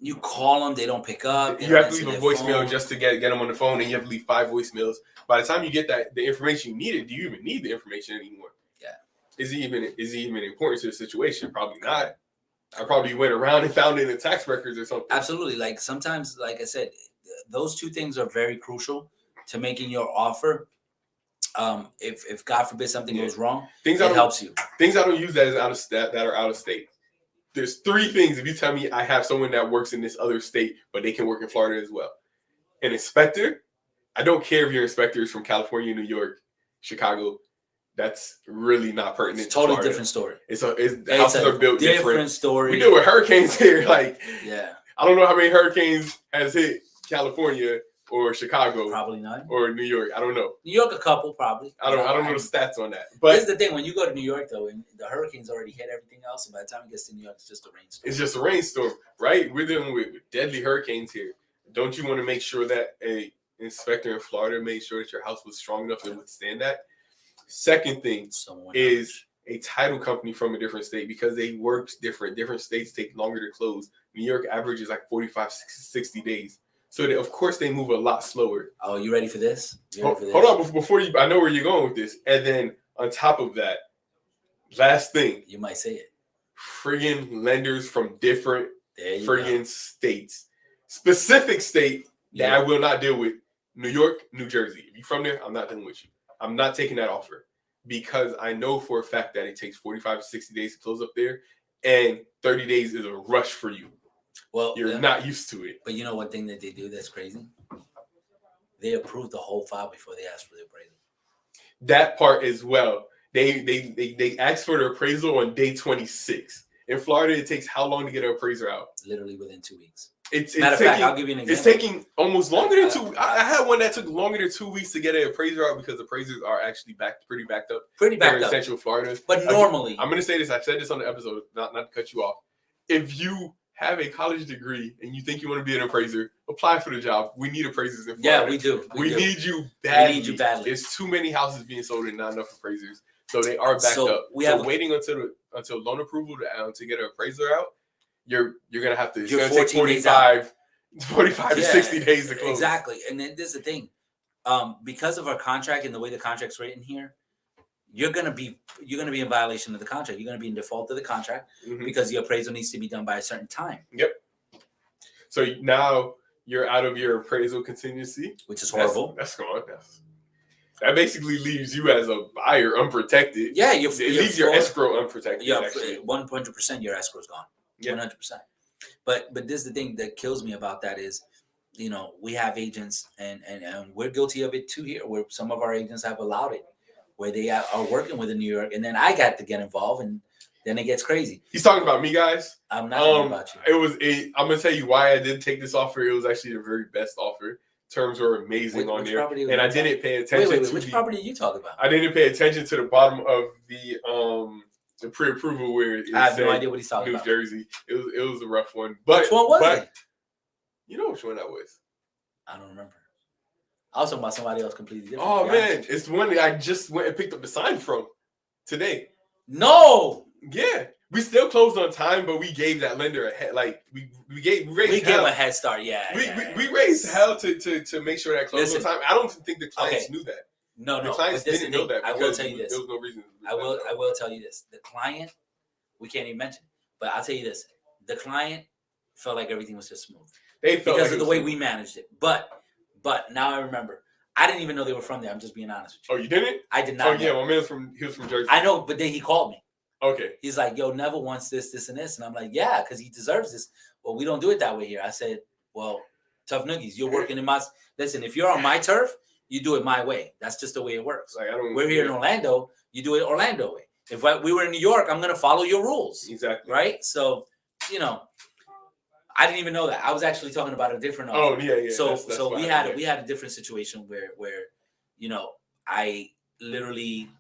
You call them, they don't pick up. You have to leave a voicemail just to get them on the phone, and you have to leave 5 voicemails. By the time you get the information you needed, do you even need the information anymore? Yeah. Is it even important to the situation? Probably not. I probably went around and found it in the tax records or something. Absolutely. Like sometimes, like I said, those two things are very crucial to making your offer. If God forbid something goes wrong, it helps you. Things I don't use that are out of state. There's 3 things. If you tell me I have someone that works in this other state, but they can work in Florida as well. An inspector. I don't care if your inspector is from California, New York, Chicago. That's really not pertinent. It's a totally different story. The houses are built different. Story. We deal with hurricanes here. Yeah. I don't know how many hurricanes has hit California or Chicago. Probably none. Or New York. I don't know. New York, a couple probably. I don't know the stats on that. But here's the thing: when you go to New York, though, and the hurricanes already hit everything else, and by the time it gets to New York, it's just a rainstorm. It's just a rainstorm, right? We're dealing with deadly hurricanes here. Don't you want to make sure that a inspector in Florida made sure that your house was strong enough to withstand that? Second thing is a title company from a different state, because they work different. Different states take longer to close. New York averages like 45, 60 days. So of course they move a lot slower. Oh, you ready for this? Hold on, before you, I know where you're going with this. And then on top of that, last thing. You might say it. Friggin' lenders from different friggin' states. Specific state that I will not deal with. New York, New Jersey. If you're from there, I'm not dealing with you. I'm not taking that offer, because I know for a fact that it takes 45 to 60 days to close up there, and 30 days is a rush for you. Well, you're not used to it. But you know one thing that they do that's crazy? They approve the whole file before they ask for the appraisal. That part as well. They ask for the appraisal on day 26. In Florida, it takes how long to get an appraiser out? Literally within 2 weeks. Matter of fact, I'll give you an example. It's taking almost longer than 2. I had one that took longer than 2 weeks to get an appraiser out, because appraisers are actually pretty backed up. In Central Florida. But normally, I'm going to say this. I've said this on the episode, not to cut you off. If you have a college degree and you think you want to be an appraiser, apply for the job. We need appraisers in Florida. Yeah, we do. We need you badly. We need you badly. There's too many houses being sold and not enough appraisers. So they are backed up. Waiting until loan approval to get an appraiser out, you're going to have to. It's going to take 45 to 60 days to close. Exactly. And then there's the thing. Because of our contract and the way the contract's written here, you're gonna be in violation of the contract. You're gonna be in default of the contract, because the appraisal needs to be done by a certain time. Yep. So now you're out of your appraisal contingency, which is horrible. That's gone. That basically leaves you as a buyer unprotected. Yeah, it leaves your escrow unprotected. Yeah, actually, 100% your escrow's gone. 100%. But this is the thing that kills me about that is, we have agents and we're guilty of it too here, where some of our agents have allowed it, where they are working with in New York, and then I got to get involved, and then it gets crazy. He's talking about me, guys. I'm not talking about you. I'm gonna tell you why I did take this offer. It was actually the very best offer. Terms were amazing on there, and I didn't pay attention. Wait, which property are you talking about? I didn't pay attention to the bottom of the pre-approval where I have no idea what he's talking about. New Jersey. It was a rough one. But which one was it? You know which one that was? I don't remember. I was talking about somebody else completely different. Oh man, it's the one that I just went and picked up the sign from today. No. Yeah, we still closed on time, but we gave that lender a head. Like we gave him a head start. Yeah, we raised hell to make sure that closed on time. I don't think the clients knew that. No, the clients didn't know that. I will tell you this. There was no reason. I will tell you this. The client, we can't even mention, but I'll tell you this: the client felt like everything was just smooth. They felt because of the way we managed it. But now I remember. I didn't even know they were from there. I'm just being honest with you. Oh, you didn't? I did not. Oh yeah, my man he was from Jersey. I know, but then he called me. Okay. He's like, yo, Neville wants this, this, and this. And I'm like, yeah, because he deserves this. Well, we don't do it that way here. I said, well, tough noogies, you're working in my... Listen, if you're on my turf, you do it my way. That's just the way it works. Like, we're here in Orlando, you do it Orlando way. If we were in New York, I'm going to follow your rules. Exactly. Right? So, I didn't even know that. I was actually talking about a different offer. Oh, yeah. So we had a different situation where I literally...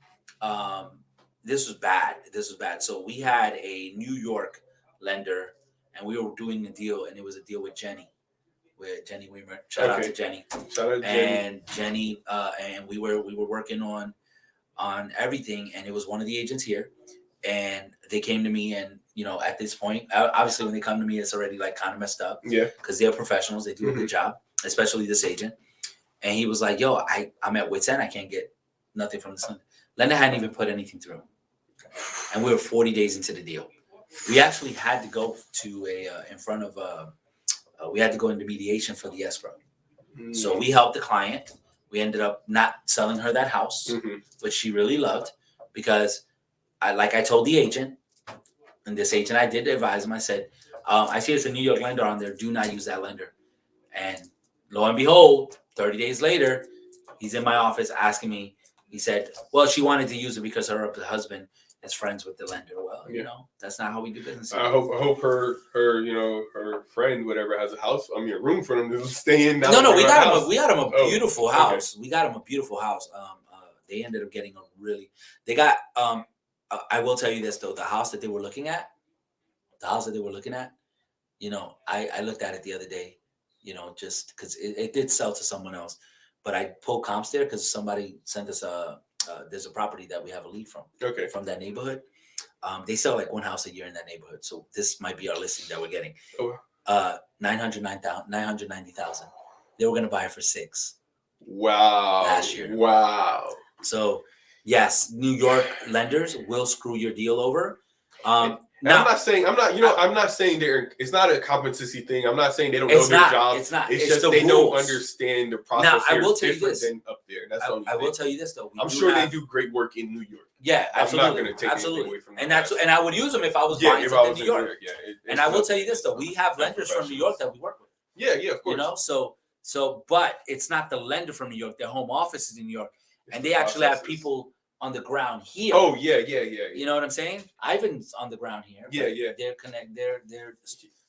This was bad. So we had a New York lender, and we were doing a deal, and it was a deal with Jenny. Weimer. Shout out to Jenny. And Jenny, and we were working on everything, and it was one of the agents here, and they came to me, and at this point, obviously when they come to me, it's already like kind of messed up. Yeah. Because they're professionals, they do a good job, especially this agent. And he was like, "Yo, I'm at wit's end. I can't get nothing from this lender." Lender hadn't even put anything through. And we were 40 days into the deal. We actually had to go to we had to go into mediation for the escrow. So we helped the client. We ended up not selling her that house, which she really loved, because I told the agent, and this agent, I did advise him. I said, I see it's a New York lender on there. Do not use that lender. And lo and behold, 30 days later, he's in my office asking me. He said, well, she wanted to use it because her husband is friends with the lender. Well, that's not how we do business. I hope her friend, whatever, has a house. I mean, a room for them to stay in. No, we got him a beautiful house. Okay. We got him a beautiful house. They ended up getting I will tell you this though, the house that they were looking at, I looked at it the other day, just because it did sell to someone else. But I pulled comps there because somebody sent us there's a property that we have a lead from. Okay. From that neighborhood. They sell like one house a year in that neighborhood. So this might be our listing that we're getting. Oh. 990,000. They were going to buy it for $6 million. Wow. Last year. Wow. So yes, New York lenders will screw your deal over. Now, I'm not saying it's not a competency thing. I'm not saying they don't know their job. It's not. It's just they don't understand the process. Now, I will tell you this. Than up there. That's I will tell you this though. I'm sure they do great work in New York. Yeah, absolutely. I'm not going to take anything away from them. And I would use them if I was buying something in New York. And I will tell you this though. We have lenders from New York that we work with. Yeah, of course. So, but it's not the lender from New York. Their home office is in New York, and they actually have people on the ground here. Oh yeah. You know what I'm saying? Ivan's on the ground here. Yeah. They're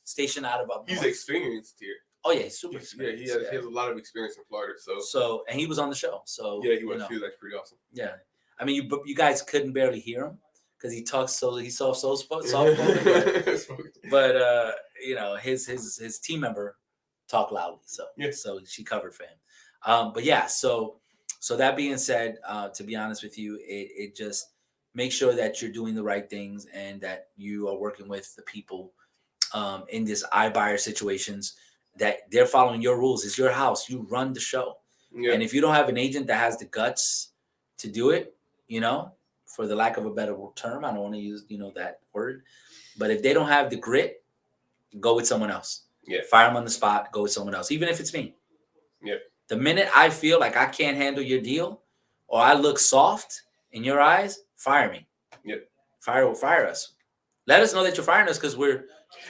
stationed out of up He's north. Experienced here. Oh yeah, he's super experienced. Yeah, he has a lot of experience in Florida. So and he was on the show. So yeah, he was. He was actually pretty awesome. Yeah, I mean, you guys couldn't barely hear him because he talks soft, but his team member talked loudly. So she covered for him. But yeah, so that being said, to be honest with you, it just make sure that you're doing the right things and that you are working with the people in this iBuyer situations, that they're following your rules. It's your house. You run the show. Yeah. And if you don't have an agent that has the guts to do it, for the lack of a better term, I don't want to use, that word, but if they don't have the grit, go with someone else. Yeah. Fire them on the spot, go with someone else, even if it's me. Yeah. The minute I feel like I can't handle your deal, or I look soft in your eyes, fire me. Yep. Fire us. Let us know that you're firing us because we're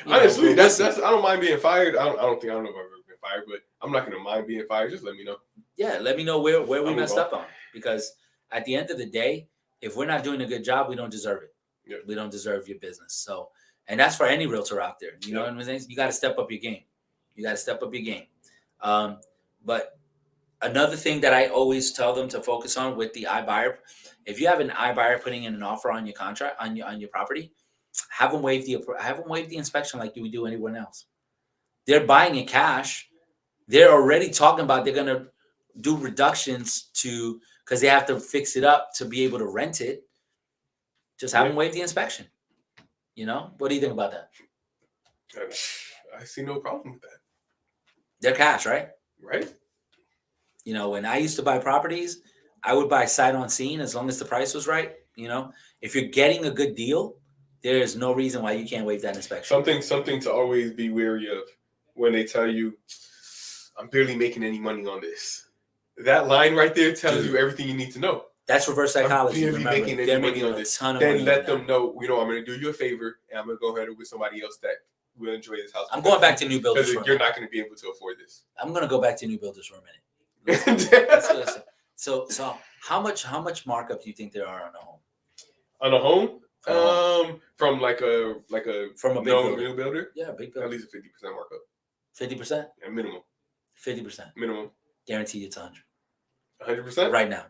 honestly, we're that's wussy. I don't mind being fired. I don't know if I've ever been fired, but I'm not gonna mind being fired. Just let me know. Yeah, let me know where we I'll messed move on. up on, because at the end of the day, if we're not doing a good job, we don't deserve it. Yep. We don't deserve your business. So, and that's for any realtor out there. You know Yep. what I'm saying? You got to step up your game. You got to step up your game. But another thing that I always tell them to focus on with the iBuyer, if you have an iBuyer putting in an offer on your contract on your property, have them waive the inspection like you would do anyone else. They're buying it cash. They're already talking about they're gonna do reductions to because they have to fix it up to be able to rent it. Just have them waive the inspection. What do you think about that? I see no problem with that. They're cash, right? Right? When I used to buy properties, I would buy sight on scene as long as the price was right. If you're getting a good deal, there's no reason why you can't waive that inspection. Something to always be wary of when they tell you, I'm barely making any money on this. That line right there tells you everything you need to know. That's reverse psychology. I'm barely making any money on this. Then let them know, I'm going to do you a favor, and I'm going to go ahead with somebody else that will enjoy this house. I'm going back to new builders. Because you're not going to be able to afford this. I'm going to go back to new builders for a minute. Listen. So how much markup do you think there are on a home? On a home? From like a from a big new builder? Yeah, big builder. At least a 50% markup. 50%? Yeah, minimum. 50%. Minimum. Guaranteed it's 100. 100%? Right now.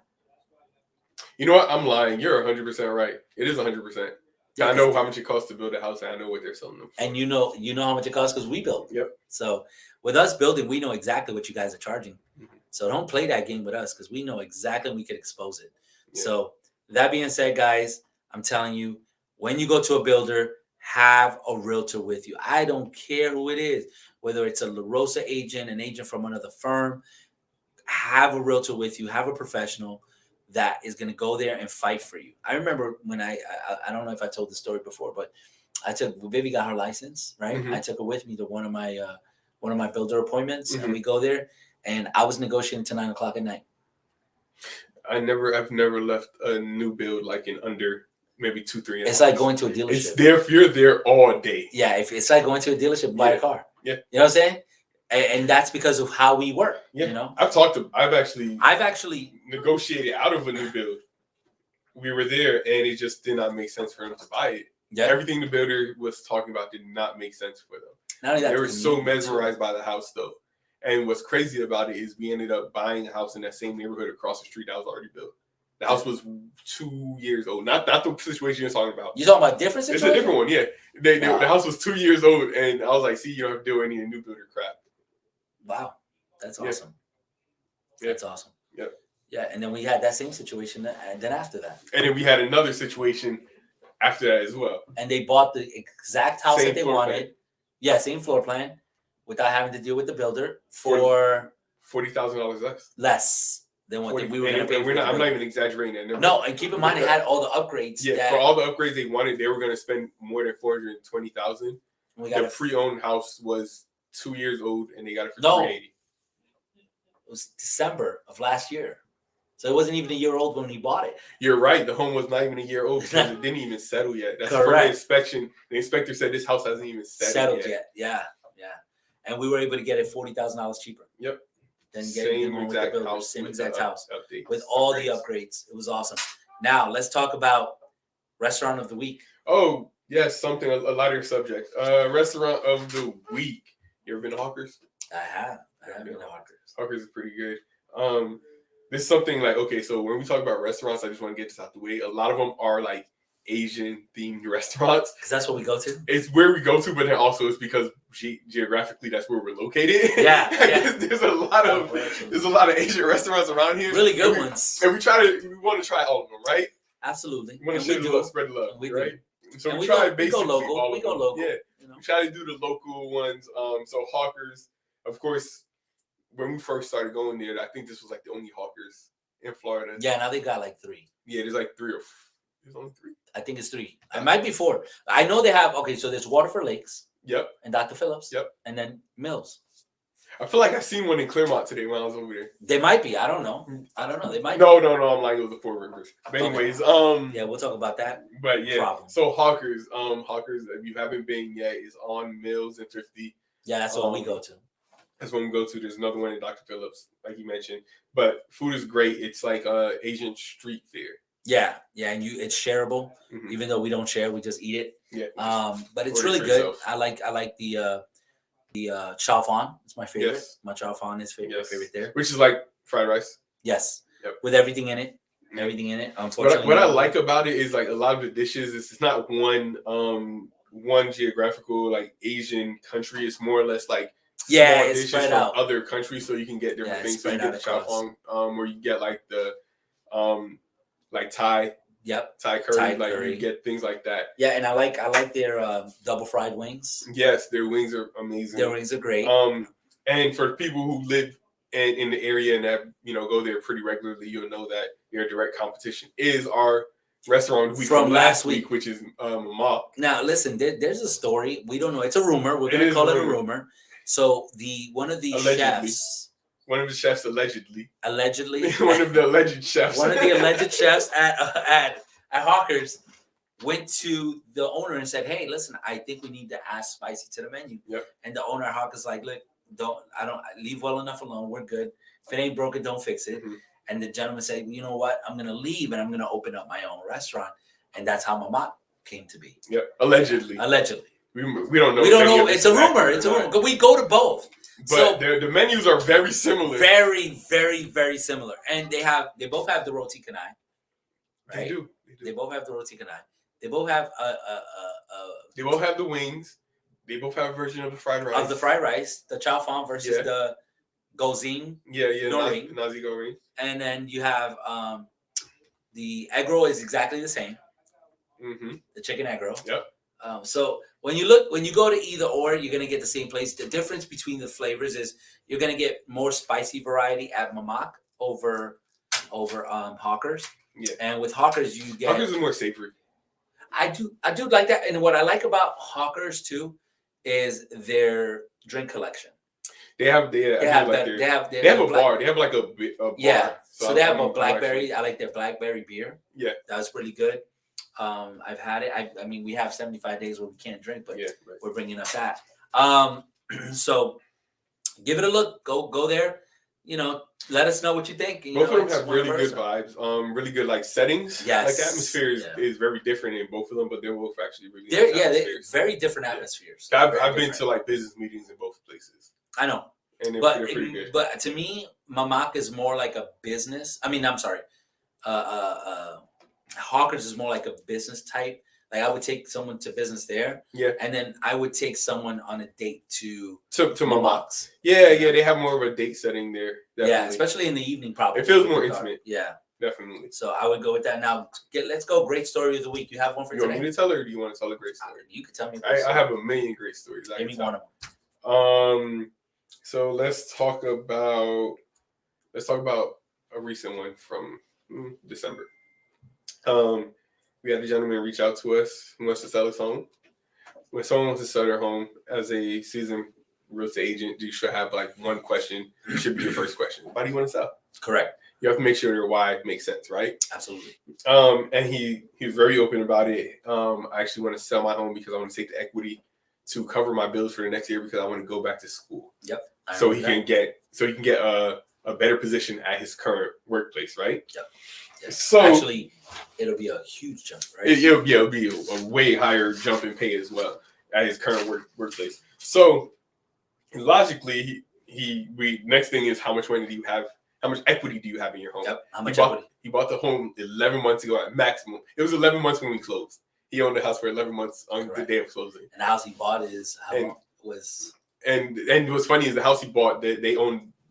You know what? I'm lying. You're 100% right. It is 100%. Yeah, I know how much it costs to build a house, and I know what they're selling them for. And you know how much it costs because we build. Yep. So with us building, we know exactly what you guys are charging. Mm-hmm. So don't play that game with us because we know exactly we could expose it. Yeah. So that being said, guys, I'm telling you, when you go to a builder, have a realtor with you. I don't care who it is, whether it's a La Rosa agent, an agent from another firm. Have a realtor with you. Have a professional that is going to go there and fight for you. I remember when I don't know if I told the story before, but Vivi got her license, right? Mm-hmm. I took her with me to one of my builder appointments, mm-hmm. and we go there, and I was negotiating to 9:00 at night. I've never left a new build like in under maybe 2-3 hours. It's like going to a dealership. It's there if you're there all day. Yeah, if it's like going to a dealership, buy a car. Yeah, you know what I'm saying? And that's because of how we work. Yeah, I've actually negotiated out of a new build. We were there, and it just did not make sense for them to buy it. Yeah, everything the builder was talking about did not make sense for them. Not only that, they were so mesmerized by the house, though. And what's crazy about it is we ended up buying a house in that same neighborhood across the street that was already built. The house was 2 years old. Not the situation you're talking about. You're talking about different situation? It's a different one, yeah. The house was 2 years old, and I was like, see, you don't have to do any new builder crap. Wow. That's awesome. Yeah. That's awesome. Yep. Yeah, and then we had that same situation and then after that. And then we had another situation after that as well. And they bought the exact house that they wanted. Plan. Yeah, same floor plan without having to deal with the builder for $40,000 less than what we were going to pay. I'm not even exaggerating that. No, and keep in mind, it had all the upgrades. Yeah, for all the upgrades they wanted, they were going to spend more than $420,000. The pre-owned house was 2 years old, and they got it for $380,000. It was December of last year, so it wasn't even a year old when we bought it. You're right. The home was not even a year old because it didn't even settle yet. That's from the inspection. The inspector said this house hasn't even settled yet. Yeah. And we were able to get it $40,000 cheaper. Yep. Same exact house with all the upgrades. It was awesome. Now let's talk about restaurant of the week. Oh yes, something a lighter subject. Restaurant of the week. You ever been to Hawkers? I have been to Hawkers. Hawkers is pretty good. This is something like, okay, so when we talk about restaurants, I just want to get this out the way. A lot of them are like Asian themed restaurants. Because that's what we go to? It's where we go to, but then also it's because geographically that's where we're located. Yeah. There's a lot of Asian restaurants around here. Really good ones. And we want to try all of them, right? Absolutely. We want to spread the love, right? So and we try basically go local. all of them. Local. Yeah. We try to do the local ones. So Hawkers, of course, when we first started going there, I think this was like the only Hawkers in Florida. Yeah, now they got like 3. Yeah, there's like 3 or 4. There's only 3. I think it's 3. It might be 4. I know they have. Okay, so there's Waterford Lakes. Yep. And Dr. Phillips. Yep. And then Mills. I feel like I seen one in Claremont today when I was over there. They might be. I don't know. They might. No. I'm lying. It was the Four Rivers. But anyways, yeah, we'll talk about that. But yeah, problem. So Hawkers, if you haven't been yet, is on Mills and 50. Yeah, that's what we go to. That's when we go to. There's another one in Dr. Phillips, like you mentioned. But food is great. It's like Asian street fare. Yeah, and it's shareable. Mm-hmm. Even though we don't share, we just eat it. Yeah. But it's really good. Yourself. I like the chow fan. It's my favorite. Yes. My chow fan is my favorite there. Which is like fried rice. Yes. Yep. With everything in it. Everything in it. Unfortunately, what I like about it is like a lot of the dishes. It's not one geographical like Asian country. It's more or less like small it's dishes spread from out. other countries, so you can get different things. So you get the chow fan, or you get like the like Thai. Yep. Thai curry. You get things like that. Yeah, and I like their double fried wings. Yes, their wings are amazing. Their wings are great. And for people who live in the area and that go there pretty regularly, you'll know that their direct competition is our restaurant from last week, which is Mama. Now, listen, there's a story. We don't know. It's a rumor. We're gonna call it a rumor. So one of the chefs. One of the chefs allegedly. One of the alleged chefs. One of the alleged chefs at Hawkers went to the owner and said, "Hey, listen, I think we need to add spicy to the menu." Yep. And the owner at Hawkers like, "Look, leave well enough alone. We're good. If it ain't broken, don't fix it." Mm-hmm. And the gentleman said, "You know what? I'm gonna leave and I'm gonna open up my own restaurant." And that's how Mama came to be. Yep. Allegedly. We don't know. We don't know. It's a rumor. It's a rumor. But we go to both. But the menus are very similar. Very, very, very similar. And they both have the roti canai. Right? They do. They both have the roti canai. They both have They both have the wings. They both have a version of the fried rice. The chow fan versus the gozing. Nasi goreng. And then you have the egg roll is exactly the same. Mm-hmm. The chicken egg roll. Yep. So when you go to either or, you're gonna get the same place. The difference between the flavors is you're gonna get more spicy variety at Mamak over Hawkers. Yeah. And with Hawkers, you get Hawkers is more savory. I do like that, and what I like about Hawkers too is their drink collection. They have a bar. They have like a bar. Yeah. So they have a blackberry. I like their blackberry beer. Yeah. That's pretty good. I've had it. I mean, we have 75 days where we can't drink, but we're bringing up that. So give it a look. Go there. Let us know what you think. Both of them have really good vibes. Really good like settings. Yes. Like the atmosphere is very different in both of them, but they're both actually really they're very different atmospheres. I've been to like business meetings in both places. I know. And they're pretty good. But to me, Mamak is more like a business. I mean, I'm sorry. Hawkers is more like a business type. Like I would take someone to business there. Yeah. And then I would take someone on a date to Mamak's. Yeah, they have more of a date setting there. Definitely. Yeah, especially in the evening probably. It feels more intimate. Yeah. Definitely. So I would go with that. Now let's go great story of the week. You have one for today? You want me to tell her, or do you want to tell a great story? You can tell me. I have a million great stories. Give me one of them. So let's talk about a recent one from December. We had a gentleman reach out to us who wants to sell his home. When someone wants to sell their home, as a seasoned real estate agent, you should have like one question. It should be your first question. Why do you want to sell? Correct. You have to make sure your why makes sense, right? Absolutely. And he was very open about it. I actually want to sell my home because I want to take the equity to cover my bills for the next year because I want to go back to school. Yep. So he can get a better position at his current workplace, right? Yep. Yes. So actually, it'll be a huge jump, right? It'll be a way higher jump in pay as well at his current workplace. So logically, next thing is how much money do you have? How much equity do you have in your home? Yep. How much equity? He bought the home 11 months ago at maximum. It was 11 months when we closed. He owned the house for 11 months on the day of closing. And the house he bought And what's funny is the house he bought,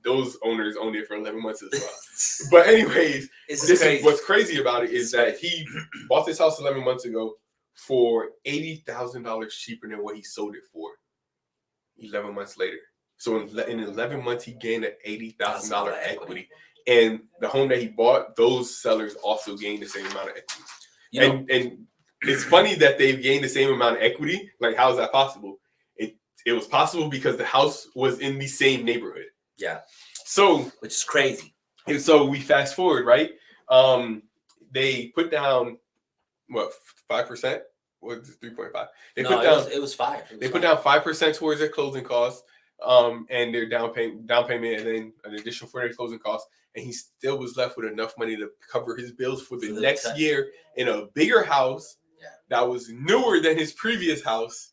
those owners owned it for 11 months as well. But anyways, what's crazy about it is that he bought this house 11 months ago for $80,000 cheaper than what he sold it for 11 months later. So in 11 months, he gained an $80,000 equity. And the home that he bought, those sellers also gained the same amount of equity. And it's funny that they've gained the same amount of equity. Like, how is that possible? it was possible because the house was in the same neighborhood. Yeah. So, which is crazy. And so we fast forward, right? They put down what 5%? What 3.5? They put down. It was 5. They put down 5% towards their closing costs, and their down payment, and then an additional for their closing costs. And he still was left with enough money to cover his bills for the next year in a bigger house that was newer than his previous house.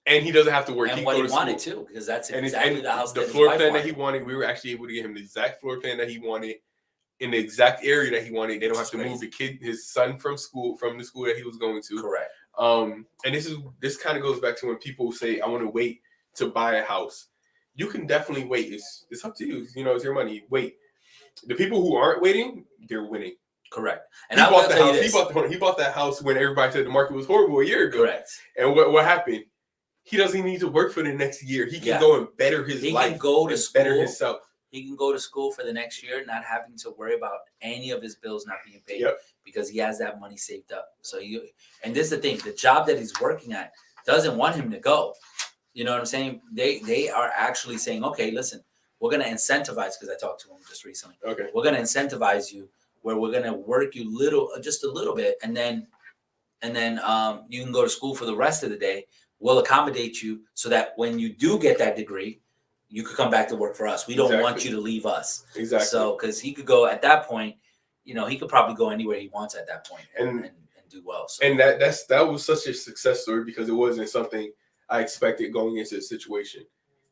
And he doesn't have to work. And he what go he to wanted school. too, because that's and exactly the house. The floor plan that he wanted, we were actually able to get him the exact floor plan that he wanted in the exact area that he wanted. They don't have to move his son from the school that he was going to. Correct. And this kind of goes back to when people say, "I want to wait to buy a house." You can definitely wait. It's up to you. You know, it's your money. Wait. The people who aren't waiting, they're winning. Correct. And he bought the house. He bought that house when everybody said the market was horrible a year ago. Correct. And what happened? He doesn't need to work for the next year. He can go and better his life. He can go to school, better himself. He can go to school for the next year, not having to worry about any of his bills not being paid because he has that money saved up. So and this is the thing: the job that he's working at doesn't want him to go. You know what I'm saying? They are actually saying, okay, listen, we're going to incentivize, because I talked to him just recently. Okay, we're going to incentivize you where we're going to work you just a little bit, and then you can go to school for the rest of the day. We'll accommodate you so that when you do get that degree, you could come back to work for us. We don't want you to leave us. Exactly. So, because he could go at that point, you know, he could probably go anywhere he wants at that point and do well. So. And that was such a success story because it wasn't something I expected going into the situation.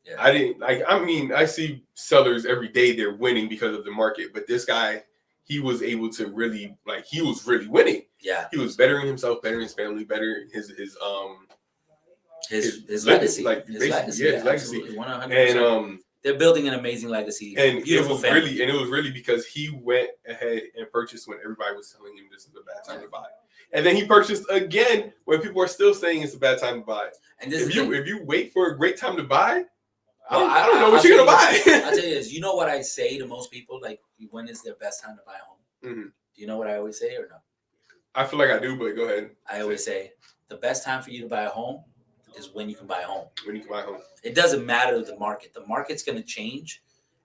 Yeah. I see sellers every day, they're winning because of the market, but this guy, he was able to really, he was really winning. Yeah. He was bettering himself, bettering his family, bettering his legacy, his legacy, 100%. And they're building an amazing legacy. And it was really because he went ahead and purchased when everybody was telling him this is a bad time to buy, and then he purchased again when people are still saying it's a bad time to buy. And if you wait for a great time to buy, I don't know what you're gonna buy. I'll tell you this. You know what I say to most people? Like, when is their best time to buy a home? Mm-hmm. Do you know what I always say or no? I feel like I do, but go ahead. I always say the best time for you to buy a home is when you can buy a home. When you can buy a home. It doesn't matter the market. The market's going to change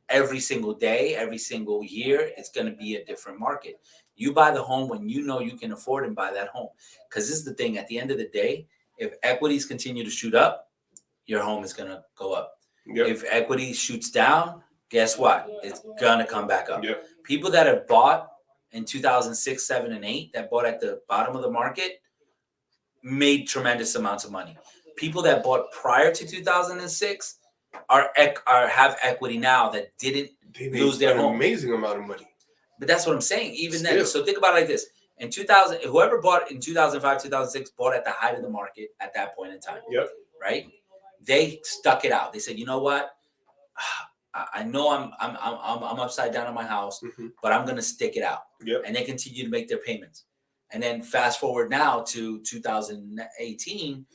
every single day, every single year. It's going to be a different market. You buy the home when you know you can afford and buy that home. Because this is the thing. At the end of the day, if equities continue to shoot up, your home is going to go up. Yep. If equity shoots down, guess what? It's going to come back up. Yep. People that have bought in 2006, 7, and 8, that bought at the bottom of the market, made tremendous amounts of money. People that bought prior to 2006 have equity now that didn't lose their home. Amazing amount of money. But that's what I'm saying. Even then, so think about it like this: in 2000, whoever bought in 2005, 2006 bought at the height of the market at that point in time. Yep. Right? They stuck it out. They said, you know what? I know I'm upside down on my house, but I'm gonna stick it out. Yep. And they continue to make their payments. And then fast forward now to 2018,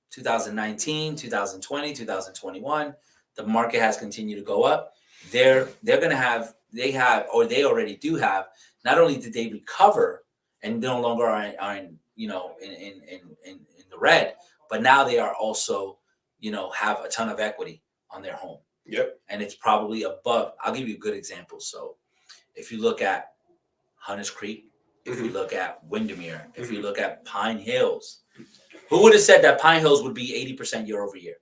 2019, 2020, 2021, the market has continued to go up. They already do have, not only did they recover and no longer are in the red, but now they are also, have a ton of equity on their home. Yep. And it's probably above. I'll give you a good example. So if you look at Hunters Creek, if you look at Windermere, if you look at Pine Hills, who would have said that Pine Hills would be 80% year over year?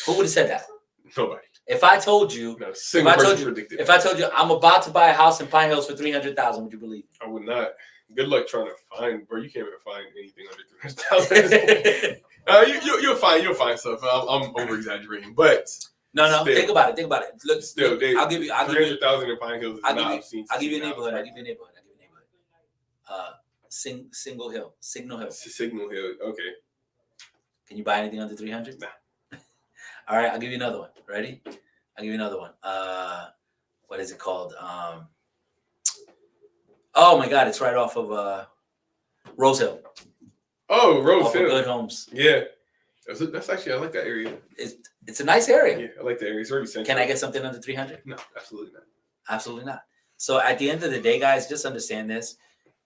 Who would have said that? Nobody. If I told you, if I told you I'm about to buy a house in Pine Hills for $300,000, would you believe me? I would not. Good luck trying to find, bro. You can't even find anything under $300,000. You'll find stuff. I'm over exaggerating, but no. Still, think about it. Look, still, I'll give you $300,000 in Pine Hills. I'll give you a neighborhood. Signal Hill. Signal Hill. Okay. Can you buy anything under 300? Nah. All right, I'll give you another one. Ready? I'll give you another one. What is it called? Oh my God, it's right off of Rose Hill. Oh, Rose Hill. Good homes. Yeah. That's actually, I like that area. It's a nice area. Yeah, I like that area. It's very central. Can I get something under 300? No, absolutely not. Absolutely not. So at the end of the day, guys, just understand this.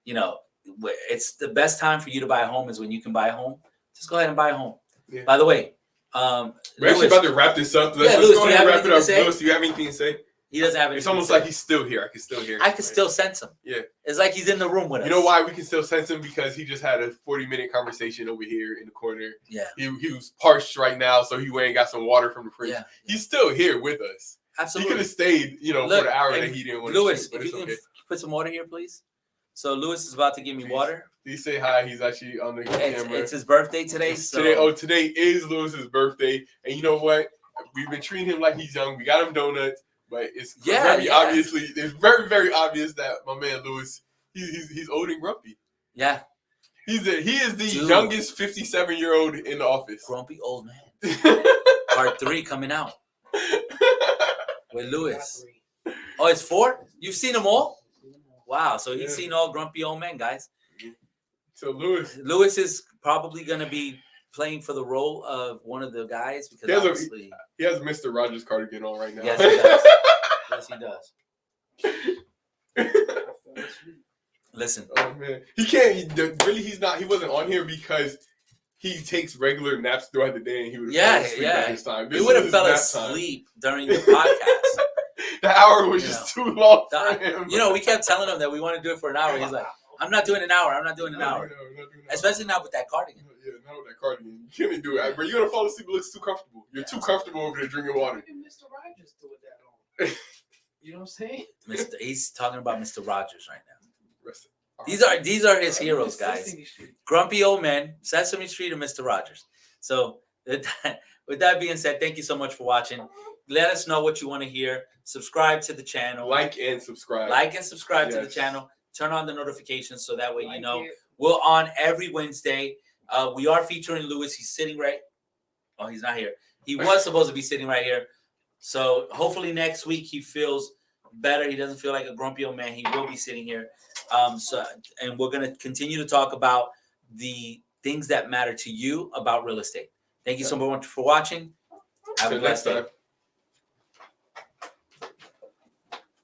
It's the best time for you to buy a home is when you can buy a home. Just go ahead and buy a home. Yeah. By the way, We're actually about to wrap this up. Let's Lewis, go ahead and wrap it up. Lewis, do you have anything to say? He doesn't have anything. It's almost like he's still here. I can still hear him. I can still sense him. Yeah. It's like he's in the room with us. You know why we can still sense him? Because he just had a 40-minute conversation over here in the corner. Yeah. He was parched right now, so he went and got some water from the fridge. Yeah. He's still here with us. Absolutely. He could have stayed, for the hour that he didn't want to Lewis, shoot, if you can put some water here, please. So Lewis is about to give me water. Please say hi. He's actually on the camera. It's his birthday today. So. Today is Lewis's birthday. And you know what? We've been treating him like he's young. We got him donuts. But it's very very obvious that my man Lewis, he's old and grumpy. Yeah. He is the youngest 57-year-old in the office. Grumpy old man. Part 3 coming out. With Lewis. Oh, it's 4? You've seen them all? Wow. So he's seen all grumpy old men, guys. So Lewis is probably going to be playing for the role of one of the guys because he has Mr. Rogers cardigan on right now. Yes, he does. Yes, he does. Listen. Oh man, he can't. He's not. He wasn't on here because he takes regular naps throughout the day, and he would have fell asleep at his time. He would have fell asleep during the podcast. The hour was just too long for him. We kept telling him that we want to do it for an hour. He's like, "I'm not doing an hour. I'm not doing an hour." Especially not with that cardigan. Yeah, not with that cardigan. You can't do it. But you're gonna fall asleep. It looks too comfortable. You're too comfortable over there drinking water. Mr. Rogers do it that on. You know what I'm saying? He's talking about Mr. Rogers right now. These are his heroes, guys. Grumpy old men, Sesame Street, and Mr. Rogers. So with that being said, thank you so much for watching. Let us know what you want to hear. Subscribe to the channel. Like and subscribe to the channel. Turn on the notifications so that way you know. We're on every Wednesday. We are featuring Lewis. He's sitting right. Oh, he's not here. He was supposed to be sitting right here. So hopefully next week he feels better. He doesn't feel like a grumpy old man. He will be sitting here. And we're going to continue to talk about the things that matter to you about real estate. Thank you so much for watching. Have a blessed day.